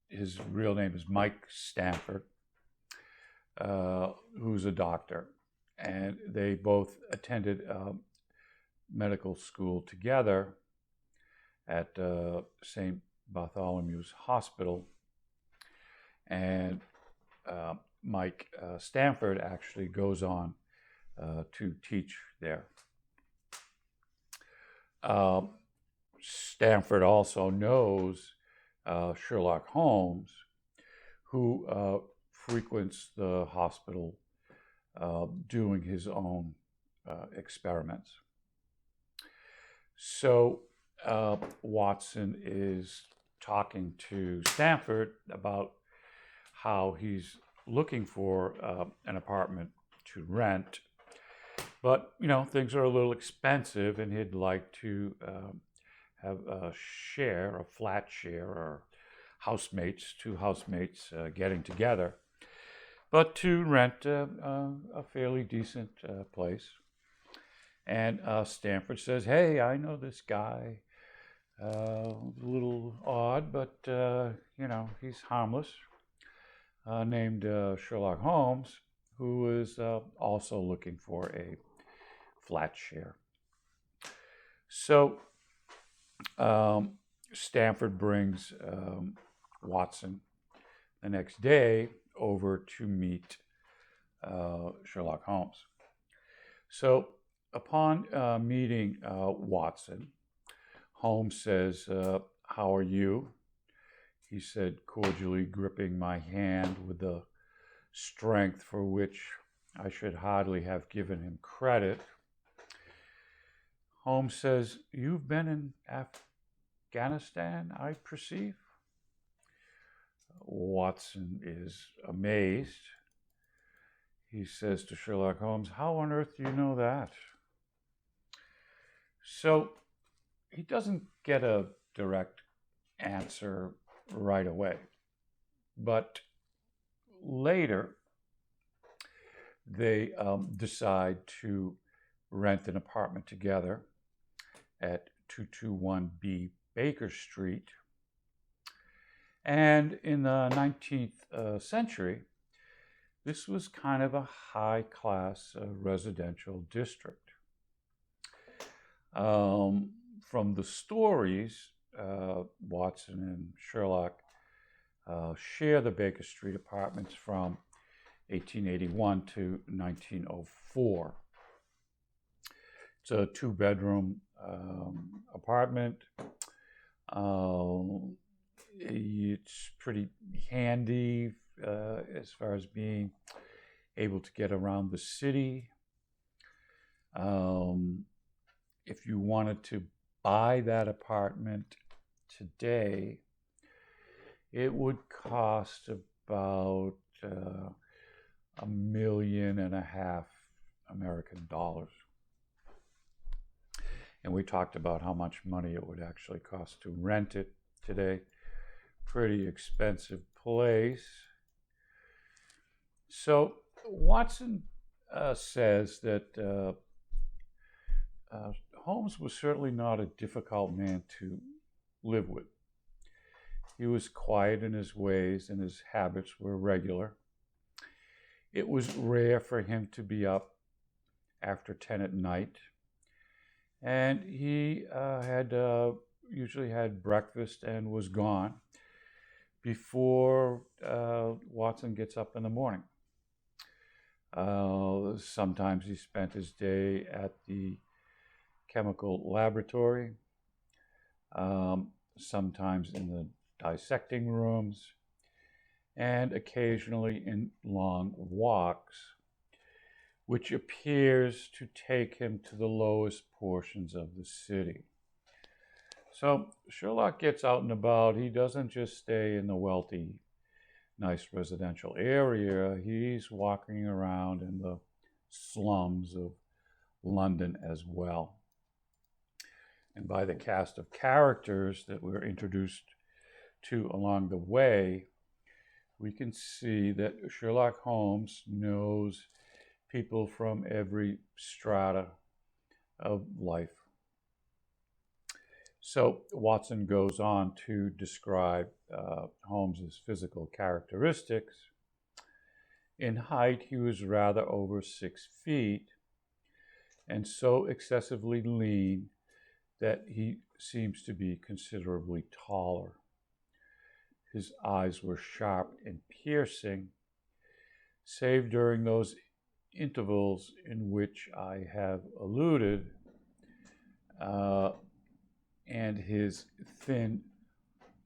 His real name is Mike Stanford, who's a doctor. And they both attended medical school together at St. Bartholomew's Hospital. And Mike Stanford actually goes on to teach there. Stanford also knows Sherlock Holmes, who frequents the hospital doing his own experiments. So Watson is talking to Stanford about how he's looking for an apartment to rent, but things are a little expensive, and he'd like to have a flat share, or two housemates getting together, but to rent a fairly decent place. And Stanford says, "Hey, I know this guy. A little odd, but he's harmless. Named Sherlock Holmes, who is also looking for a flat share." So Stanford brings Watson the next day over to meet Sherlock Holmes. So upon meeting Watson, Holmes says, "How are you?" He said, cordially gripping my hand with the strength for which I should hardly have given him credit. Holmes says, "You've been in Afghanistan, I perceive?" Watson is amazed. He says to Sherlock Holmes, "How on earth do you know that?" So he doesn't get a direct answer right away. But later, they decide to rent an apartment together at 221B Baker Street. And in the 19th century, this was kind of a high-class residential district. From the stories, Watson and Sherlock share the Baker Street apartments from 1881 to 1904. It's a two-bedroom apartment. It's pretty handy as far as being able to get around the city. If you wanted to buy that apartment today, it would cost about $1.5 million American dollars. And we talked about how much money it would actually cost to rent it today. Pretty expensive place. So Watson says that Holmes was certainly not a difficult man to live with. He was quiet in his ways, and his habits were regular. It was rare for him to be up after 10 at night, and he usually had breakfast and was gone before Watson gets up in the morning. Sometimes he spent his day at the chemical laboratory, sometimes in the dissecting rooms, and occasionally in long walks, which appears to take him to the lowest portions of the city. So Sherlock gets out and about. He doesn't just stay in the wealthy, nice residential area. He's walking around in the slums of London as well. And by the cast of characters that we're introduced to along the way, we can see that Sherlock Holmes knows people from every strata of life. So Watson goes on to describe Holmes's physical characteristics. In height, he was rather over 6 feet, and so excessively lean that he seems to be considerably taller. His eyes were sharp and piercing, save during those intervals in which I have alluded, and his thin,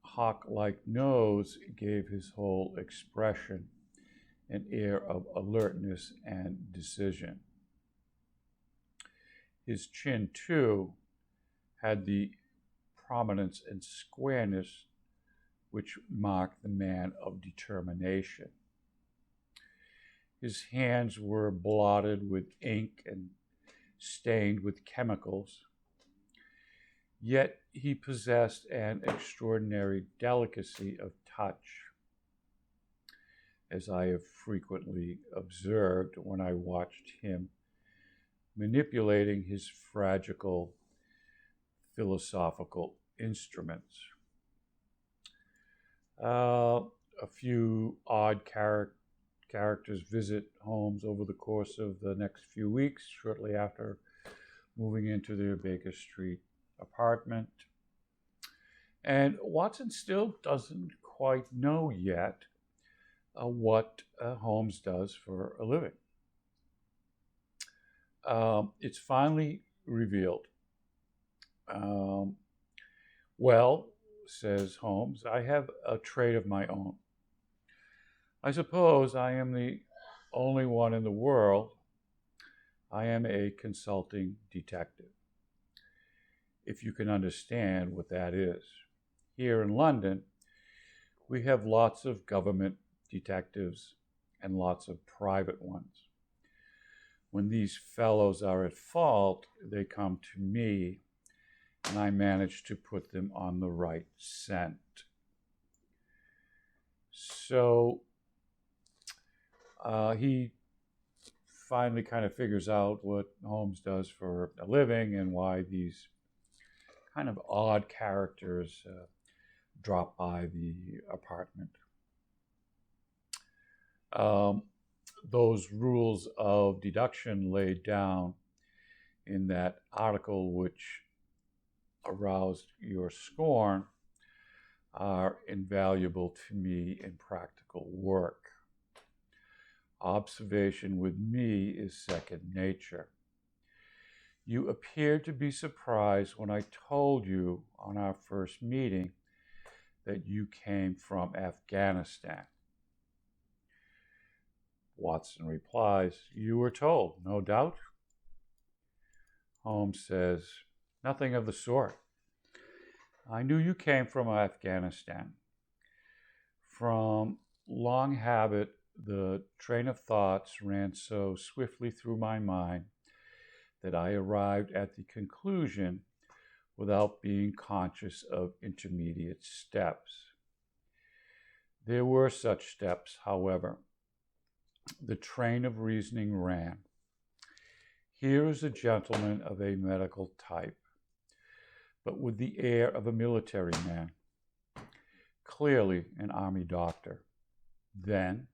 hawk-like nose gave his whole expression an air of alertness and decision. His chin, too, had the prominence and squareness which marked the man of determination. His hands were blotted with ink and stained with chemicals, yet he possessed an extraordinary delicacy of touch, as I have frequently observed when I watched him manipulating his fragile philosophical instruments. A few odd characters visit Holmes over the course of the next few weeks, shortly after moving into their Baker Street apartment. And Watson still doesn't quite know yet what Holmes does for a living. It's finally revealed. Well, says Holmes, I have a trade of my own. I suppose I am the only one in the world. I am a consulting detective, if you can understand what that is. Here in London, we have lots of government detectives and lots of private ones. When these fellows are at fault, they come to me, and I manage to put them on the right scent. So he finally kind of figures out what Holmes does for a living and why these kind of odd characters drop by the apartment. Those rules of deduction laid down in that article which aroused your scorn are invaluable to me in practical work. Observation with me is second nature. You appeared to be surprised when I told you on our first meeting that you came from Afghanistan. Watson replies, you were told, no doubt. Holmes says, nothing of the sort. I knew you came from Afghanistan. From long habit, the train of thoughts ran so swiftly through my mind that I arrived at the conclusion without being conscious of intermediate steps. There were such steps, however. The train of reasoning ran. Here is a gentleman of a medical type, but with the air of a military man, clearly an army doctor. Then,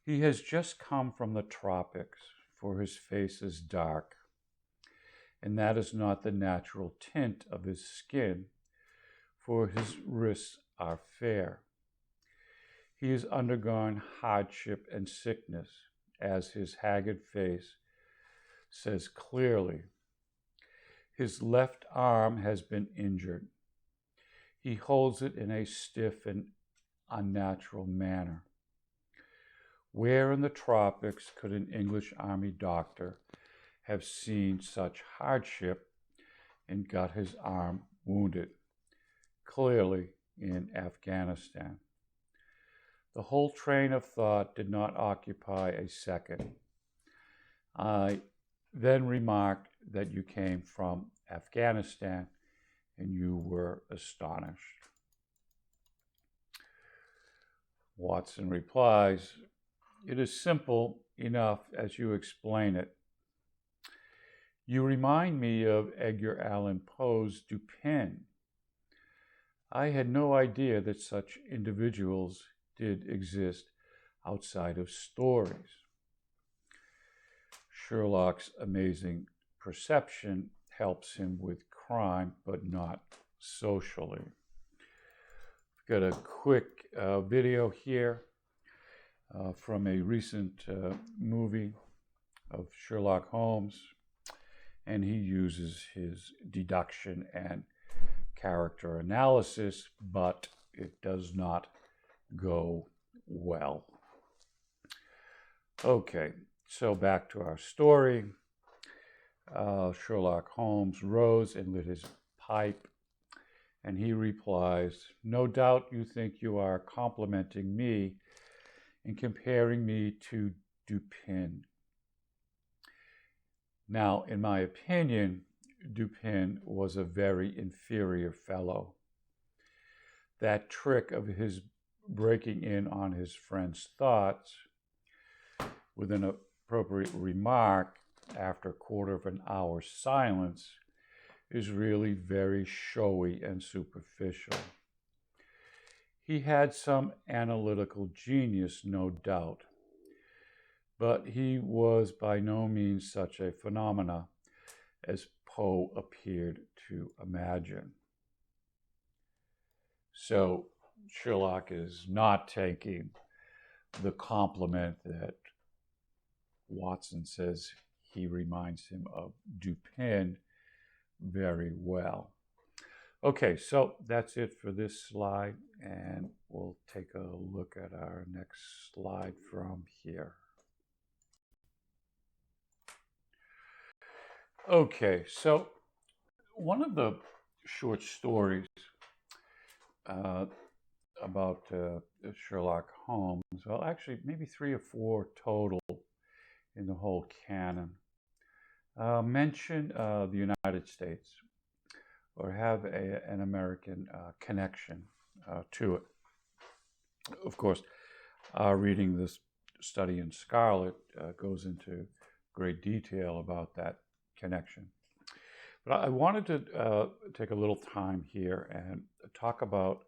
he has just come from the tropics, for his face is dark, and that is not the natural tint of his skin, for his wrists are fair. He has undergone hardship and sickness, as his haggard face says clearly. His left arm has been injured. He holds it in a stiff and unnatural manner. Where in the tropics could an English army doctor have seen such hardship and got his arm wounded? Clearly in Afghanistan. The whole train of thought did not occupy a second. I then remarked that you came from Afghanistan, and you were astonished. Watson replies, it is simple enough as you explain it. You remind me of Edgar Allan Poe's Dupin. I had no idea that such individuals did exist outside of stories. Sherlock's amazing perception helps him with crime, but not socially. We've got a quick video here from a recent movie of Sherlock Holmes, and he uses his deduction and character analysis, but it does not go well. Okay, so back to our story. Sherlock Holmes rose and lit his pipe And he replies, "No doubt you think you are complimenting me in comparing me to Dupin. Now, in my opinion, Dupin was a very inferior fellow. That trick of his breaking in on his friend's thoughts with an appropriate remark after a quarter of an hour's silence is really very showy and superficial. He had some analytical genius, no doubt, but he was by no means such a phenomena as Poe appeared to imagine." So Sherlock is not taking the compliment that Watson says he reminds him of Dupin very well. Okay, so that's it for this slide, and we'll take a look at our next slide from here. Okay, so one of the short stories about Sherlock Holmes, well, actually, maybe 3 or 4 total in the whole canon, mention the United States or have an American connection to it. Of course, reading this study in Scarlet goes into great detail about that connection. But I wanted to take a little time here and talk about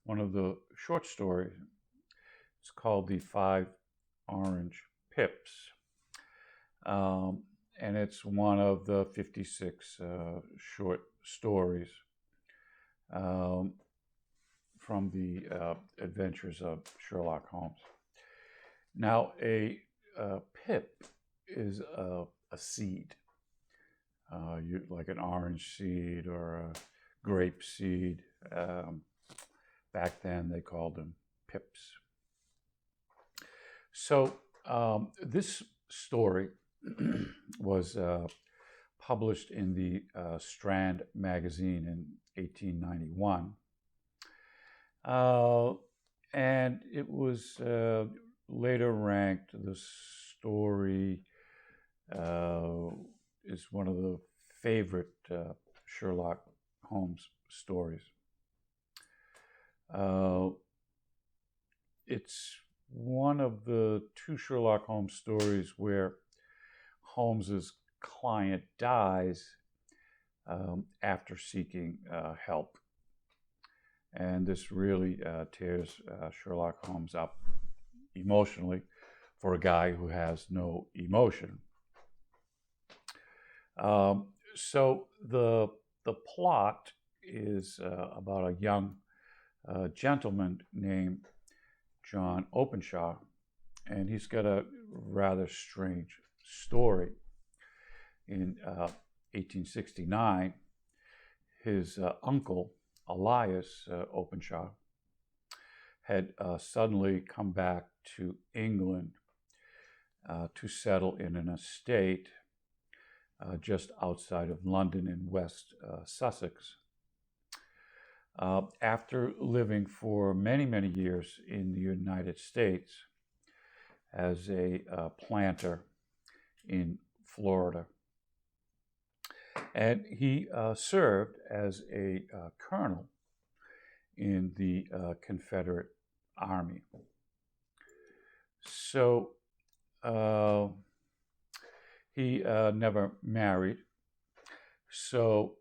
one of the short stories. It's called The 5 Orange Pips. And it's one of the 56 short stories from the adventures of Sherlock Holmes. Now, a pip is a seed, like an orange seed or a grape seed. Back then, they called them pips. So this story was published in the Strand magazine in 1891. And it was later ranked, the story is one of the favorite Sherlock Holmes stories. It's one of the 2 Sherlock Holmes stories where Holmes's client dies after seeking help. And this really tears Sherlock Holmes up emotionally for a guy who has no emotion. So the plot is about a young gentleman named John Openshaw, and he's got a rather strange story. In 1869, his uncle, Elias Openshaw, had suddenly come back to England to settle in an estate just outside of London in West Sussex. After living for many, many years in the United States as a planter in Florida. And he served as a colonel in the Confederate Army. So he never married. So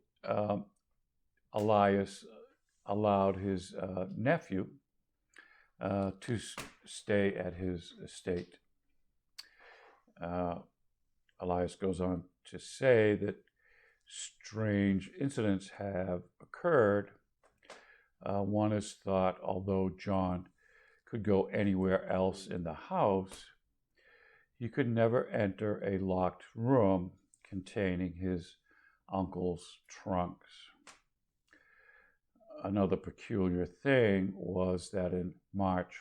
Elias allowed his nephew to stay at his estate. Elias goes on to say that strange incidents have occurred. One is thought, although John could go anywhere else in the house, he could never enter a locked room containing his uncle's trunks. Another peculiar thing was that in March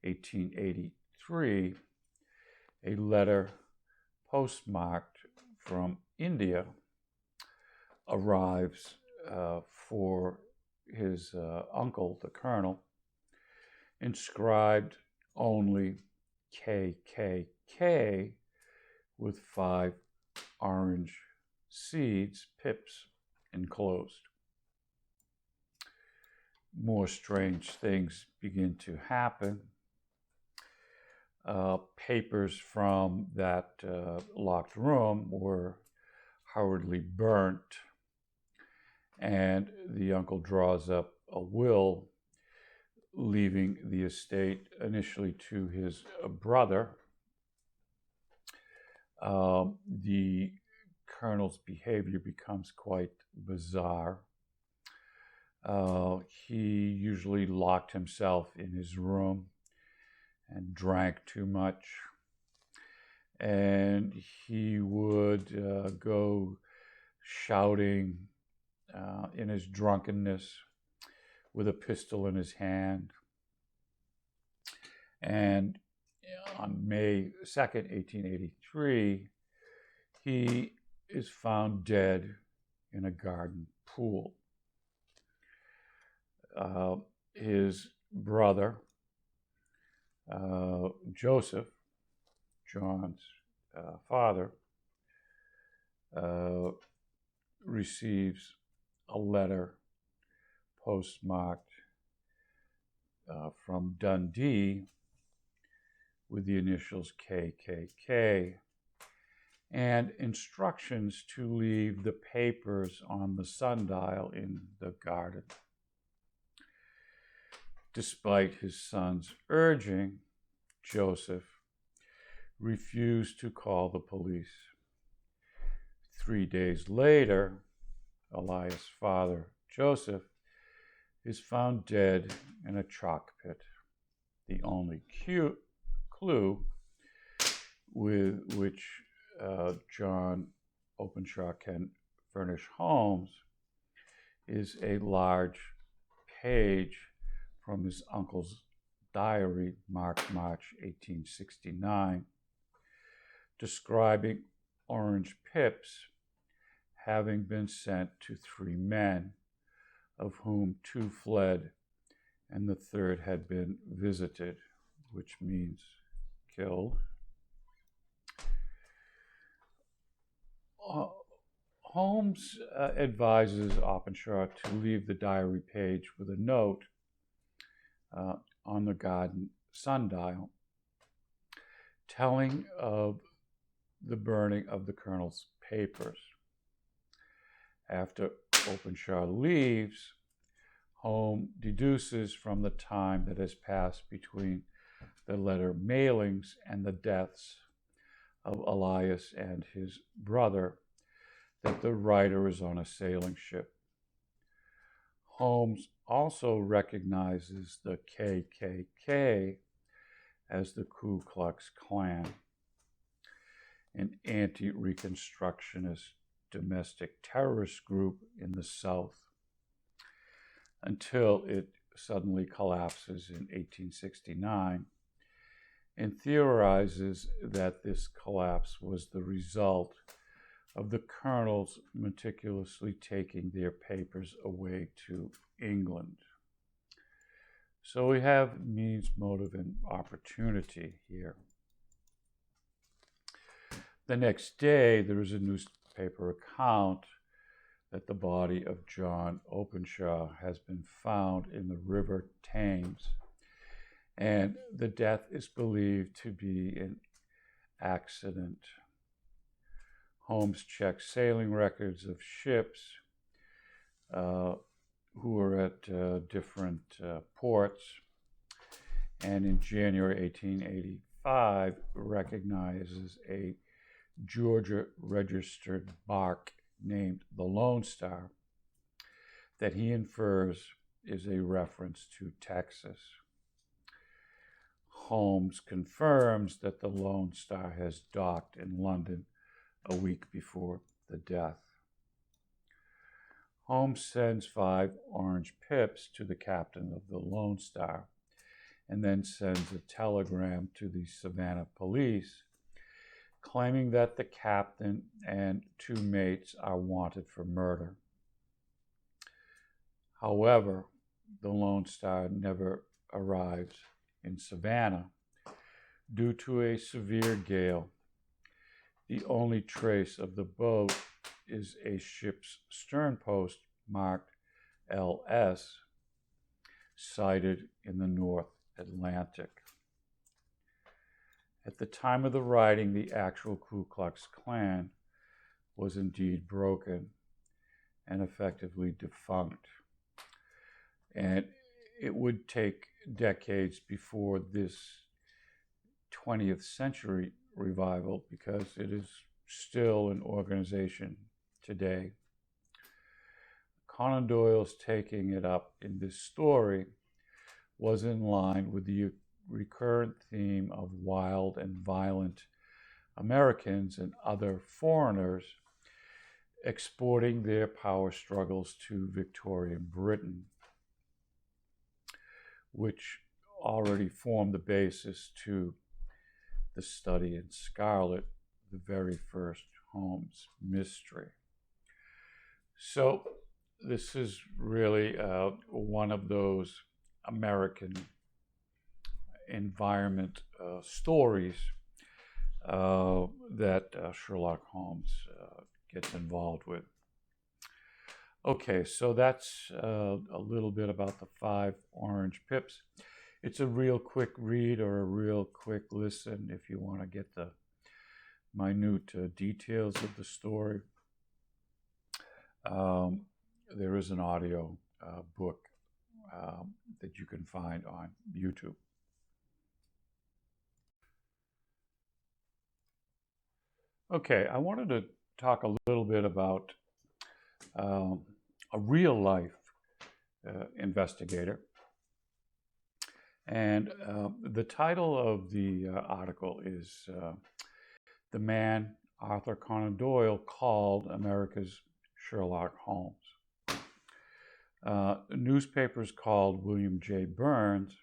1883, a letter postmarked from India arrives for his uncle, the colonel, inscribed only KKK with 5 orange seeds, pips, enclosed. More strange things begin to happen. Papers from that locked room were hurriedly burnt, and the uncle draws up a will leaving the estate initially to his brother. The colonel's behavior becomes quite bizarre. He usually locked himself in his room and drank too much. And he would go shouting in his drunkenness with a pistol in his hand. And on May 2nd, 1883, he is found dead in a garden pool. His brother, Joseph, John's father, receives a letter postmarked from Dundee with the initials KKK and instructions to leave the papers on the sundial in the garden. Despite his son's urging, Joseph refused to call the police. 3 days later, Elias' father, Joseph, is found dead in a chalk pit. The only clue with which John Openshaw can furnish Holmes is a large page from his uncle's diary, marked March 1869, describing orange pips having been sent to 3 men, of whom 2 fled and the 3rd had been visited, which means killed. Holmes advises Openshaw to leave the diary page with a note on the garden sundial telling of the burning of the colonel's papers. After Openshaw leaves, Holmes deduces from the time that has passed between the letter mailings and the deaths of Elias and his brother that the writer is on a sailing ship. Holmes also recognizes the KKK as the Ku Klux Klan, an anti-Reconstructionist domestic terrorist group in the South, until it suddenly collapses in 1869, and theorizes that this collapse was the result of the colonels meticulously taking their papers away to England. So we have means, motive, and opportunity here. The next day, there is a newspaper account that the body of John Openshaw has been found in the River Thames, and the death is believed to be an accident. Holmes checks sailing records of ships who were at different ports, and in January 1885 recognizes a Georgia-registered bark named the Lone Star that he infers is a reference to Texas. Holmes confirms that the Lone Star has docked in London a week before the death. Holmes sends 5 orange pips to the captain of the Lone Star and then sends a telegram to the Savannah police claiming that the captain and 2 mates are wanted for murder. However, the Lone Star never arrives in Savannah due to a severe gale. The only trace of the boat is a ship's stern post marked LS, sighted in the North Atlantic. At the time of the writing, the actual Ku Klux Klan was indeed broken and effectively defunct. And it would take decades before this 20th century revival, because it is still an organization today. Conan Doyle's taking it up in this story was in line with the recurrent theme of wild and violent Americans and other foreigners exporting their power struggles to Victorian Britain, which already formed the basis to the study in Scarlet, the very first Holmes mystery. So this is really one of those American environment stories that Sherlock Holmes gets involved with. Okay, so that's a little bit about the 5 Orange Pips. It's a real quick read or a real quick listen if you want to get the minute details of the story. There is an audio book that you can find on YouTube. Okay, I wanted to talk a little bit about a real life investigator. And the title of the article is The Man Arthur Conan Doyle Called America's Sherlock Holmes. Newspapers called William J. Burns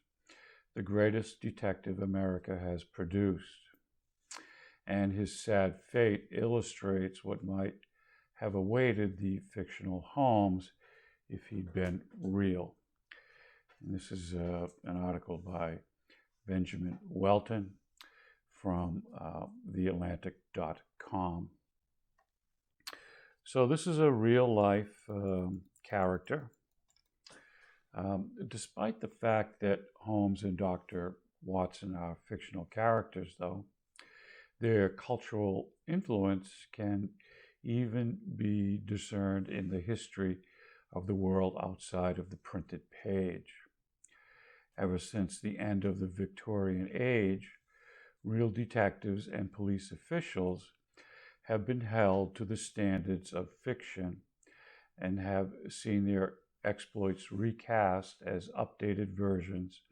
the greatest detective America has produced, and his sad fate illustrates what might have awaited the fictional Holmes if he'd been real. And this is an article by Benjamin Welton from theatlantic.com. So this is a real life character. Despite the fact that Holmes and Dr. Watson are fictional characters, though, their cultural influence can even be discerned in the history of the world outside of the printed page. Ever since the end of the Victorian age, real detectives and police officials have been held to the standards of fiction and have seen their exploits recast as updated versions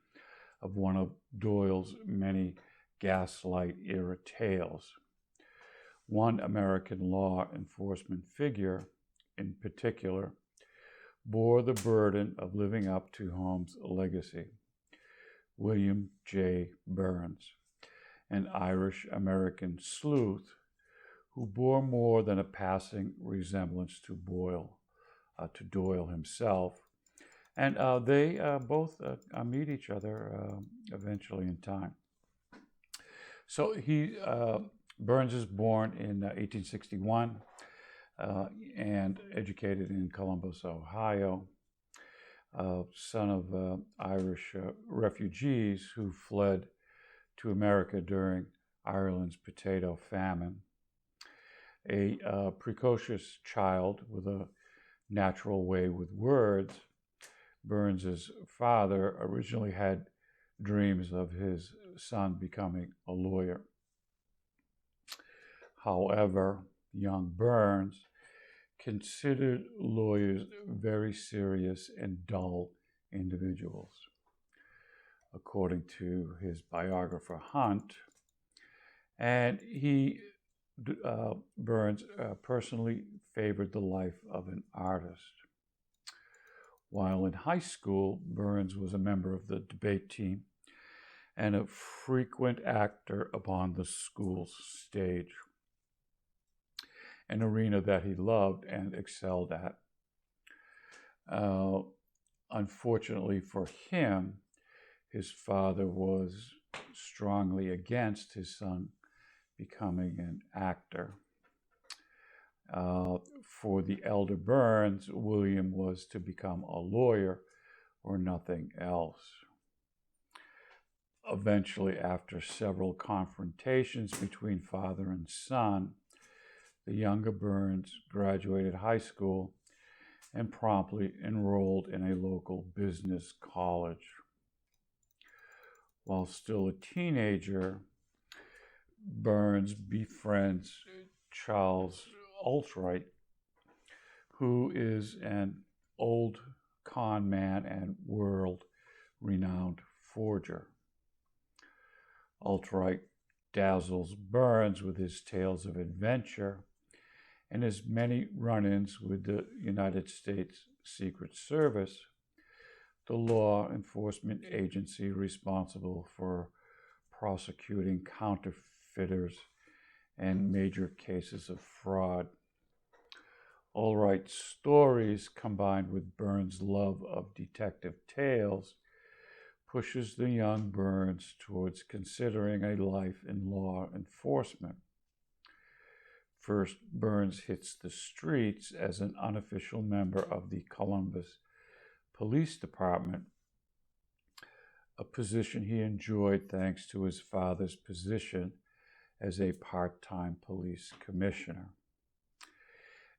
of one of Doyle's many Gaslight-era tales. One American law enforcement figure, in particular, bore the burden of living up to Holmes' legacy: William J. Burns, an Irish-American sleuth who bore more than a passing resemblance to Doyle himself. And they both meet each other eventually in time. So Burns is born in 1861 and educated in Columbus, Ohio, son of Irish refugees who fled to America during Ireland's potato famine. A precocious child with a natural way with words, Burns's father originally had dreams of his son becoming a lawyer. However, young Burns considered lawyers very serious and dull individuals. According to his biographer Hunt, and Burns personally favored the life of an artist. While in high school, Burns was a member of the debate team and a frequent actor upon the school's stage, an arena that he loved and excelled at. unfortunately for him, his father was strongly against his son becoming an actor. For the elder Burns, William was to become a lawyer or nothing else. Eventually, after several confrontations between father and son, the younger Burns graduated high school and promptly enrolled in a local business college. While still a teenager, Burns befriends Charles Altright, who is an old con man and world-renowned forger. Altright dazzles Burns with his tales of adventure and his many run-ins with the United States Secret Service, the law enforcement agency responsible for prosecuting counterfeiters and major cases of fraud. Altright's stories, combined with Burns' love of detective tales, pushes the young Burns towards considering a life in law enforcement. First, Burns hits the streets as an unofficial member of the Columbus Police Department, a position he enjoyed thanks to his father's position as a part-time police commissioner.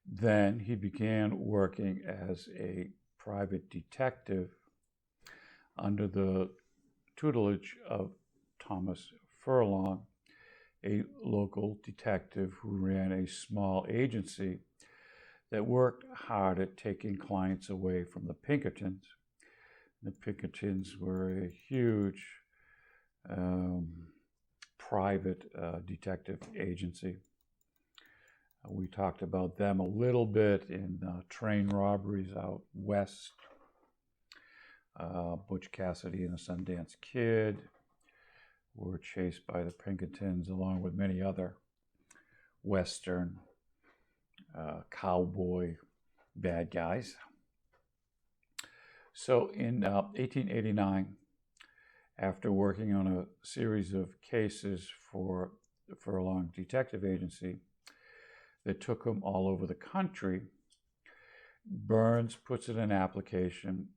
Then he began working as a private detective under the tutelage of Thomas Furlong, a local detective who ran a small agency that worked hard at taking clients away from the Pinkertons. The Pinkertons were a huge private detective agency. We talked about them a little bit in train robberies out west. Butch Cassidy and the Sundance Kid were chased by the Pinkertons along with many other Western cowboy bad guys. So in 1889, after working on a series of cases for the Furlong Detective Agency that took him all over the country, Burns puts in an application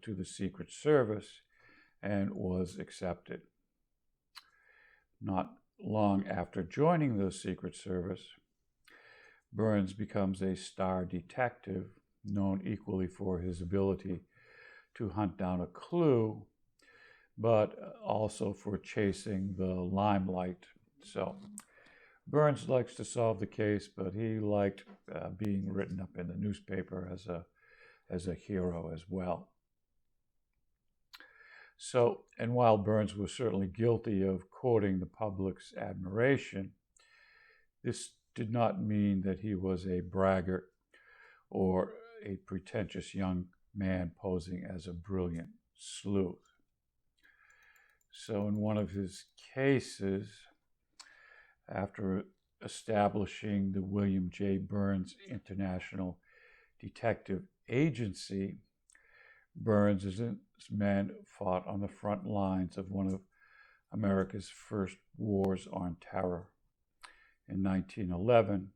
to the Secret Service and was accepted. Not long after joining the Secret Service, Burns becomes a star detective, known equally for his ability to hunt down a clue, but also for chasing the limelight. So Burns likes to solve the case, but he liked being written up in the newspaper as a hero as well. So, and while Burns was certainly guilty of courting the public's admiration, this did not mean that he was a braggart or a pretentious young man posing as a brilliant sleuth. So in one of his cases, after establishing the William J. Burns International Detective Agency, Burns and his men fought on the front lines of one of America's first wars on terror. In 1911,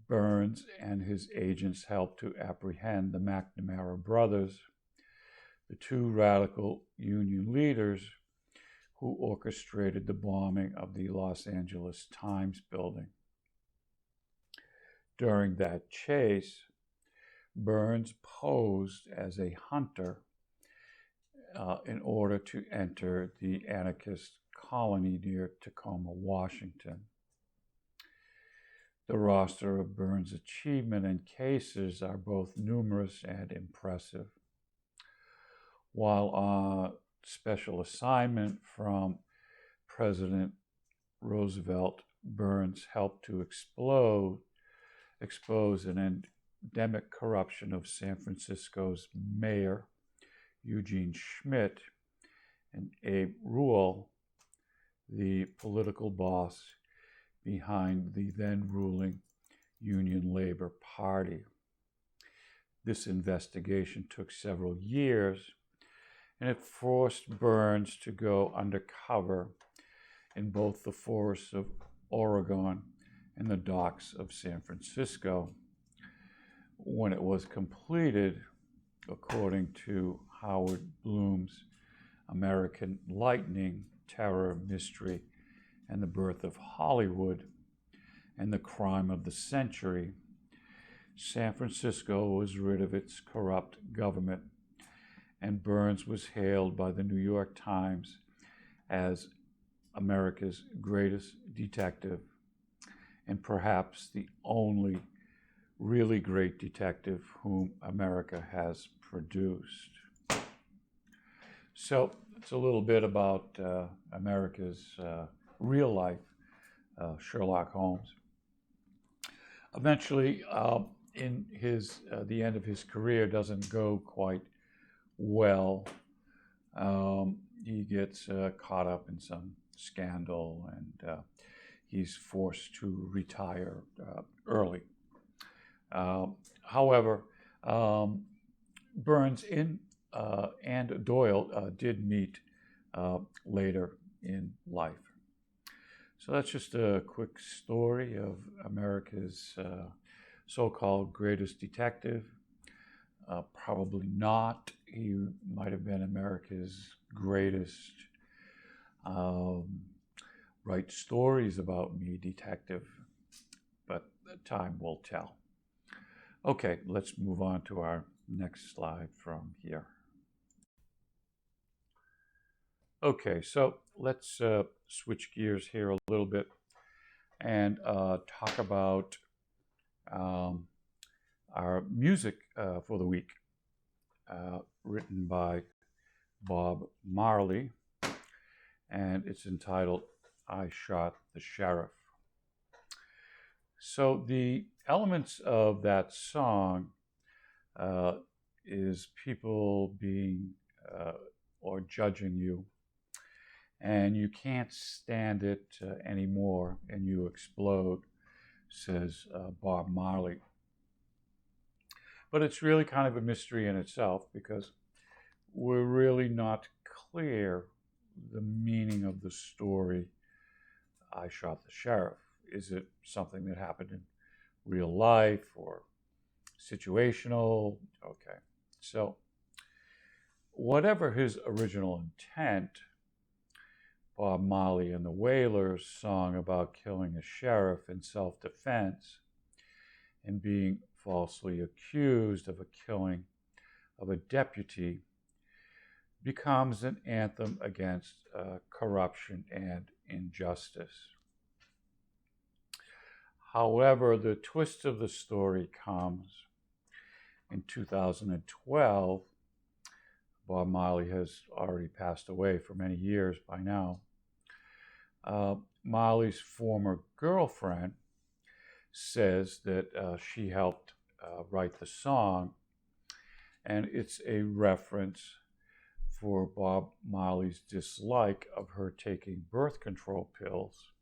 Burns and his agents helped to apprehend the McNamara brothers, the two radical Union leaders who orchestrated the bombing of the Los Angeles Times building. During that chase, Burns posed as a hunter in order to enter the anarchist colony near Tacoma, Washington. The roster of Burns' achievement and cases are both numerous and impressive. While on special assignment from President Roosevelt, Burns helped to expose an endemic corruption of San Francisco's mayor, Eugene Schmidt, and Abe Ruhl, the political boss behind the then ruling Union Labor Party. This investigation took several years, and it forced Burns to go undercover in both the forests of Oregon and the docks of San Francisco. When it was completed, according to Howard Bloom's American Lightning, Terror, Mystery, and the Birth of Hollywood, and the Crime of the Century, San Francisco was rid of its corrupt government, and Burns was hailed by the New York Times as America's greatest detective, and perhaps the only really great detective whom America has produced. So it's a little bit about America's real life Sherlock Holmes. Eventually, in the end of his career doesn't go quite well. He gets caught up in some scandal, and he's forced to retire early. However, Burns and Doyle did meet later in life. So that's just a quick story of America's so-called greatest detective. Probably not. He might have been America's greatest write stories about me detective, but time will tell. Okay, let's move on to our next slide from here. Okay, so let's switch gears here a little bit and talk about our music for the week, written by Bob Marley, and it's entitled I Shot the Sheriff. So the elements of that song is people being or judging you, and you can't stand it anymore, and you explode, says Bob Marley. But it's really kind of a mystery in itself, because we're really not clear the meaning of the story, I Shot the Sheriff. Is it something that happened in real life or situational? Okay, so whatever his original intent, Bob Marley and the Wailers' song about killing a sheriff in self-defense and being falsely accused of a killing of a deputy becomes an anthem against corruption and injustice. However, the twist of the story comes in 2012. Bob Marley has already passed away for many years by now. Marley's former girlfriend says that she helped write the song, and it's a reference for Bob Marley's dislike of her taking birth control pills,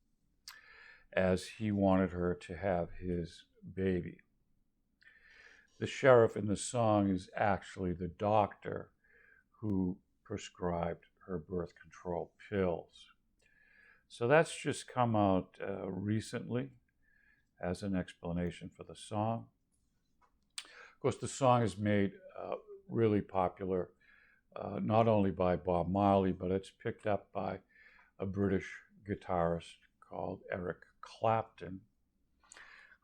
as he wanted her to have his baby. The sheriff in the song is actually the doctor who prescribed her birth control pills. So that's just come out recently as an explanation for the song. Of course, the song is made really popular, not only by Bob Marley, but it's picked up by a British guitarist called Eric Clapton,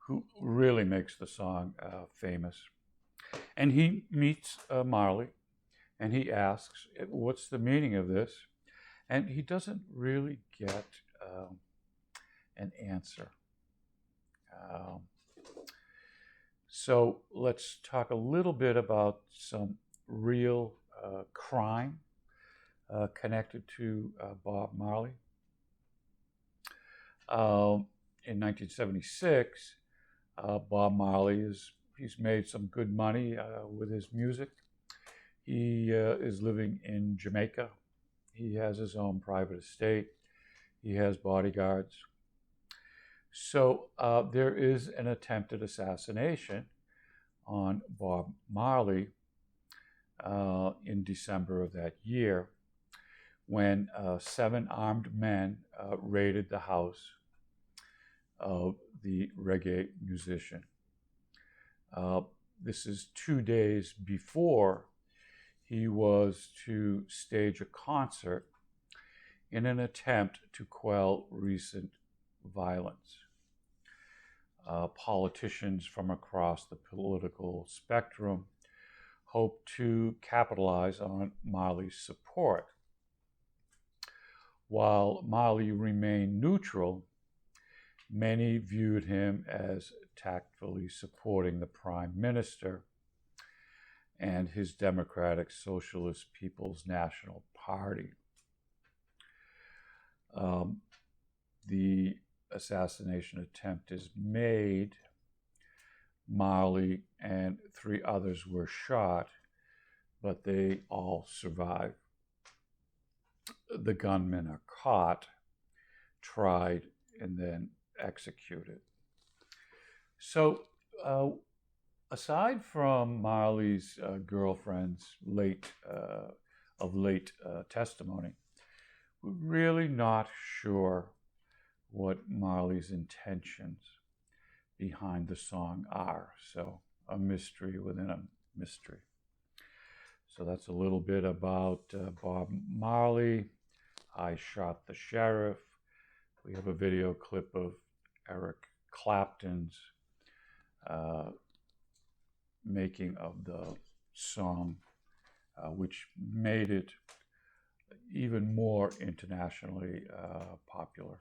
who really makes the song famous. And he meets Marley, and he asks, what's the meaning of this? And he doesn't really get an answer. So let's talk a little bit about some real crime connected to Bob Marley. In 1976, Bob Marley he's made some good money with his music. He is living in Jamaica. He has his own private estate. He has bodyguards. So there is an attempted assassination on Bob Marley in December of that year, when 7 armed men raided the house of the reggae musician. This is 2 days before he was to stage a concert in an attempt to quell recent violence. Politicians from across the political spectrum hoped to capitalize on Marley's support. While Marley remained neutral, many viewed him as tactfully supporting the Prime Minister and his Democratic Socialist People's National Party. The assassination attempt is made. Marley and 3 others were shot, but they all survived. The gunmen are caught, tried, and then executed. So, aside from Marley's girlfriend's late testimony, we're really not sure what Marley's intentions behind the song are. So, a mystery within a mystery. So that's a little bit about Bob Marley. I Shot the Sheriff. We have a video clip of Eric Clapton's making of the song, which made it even more internationally popular.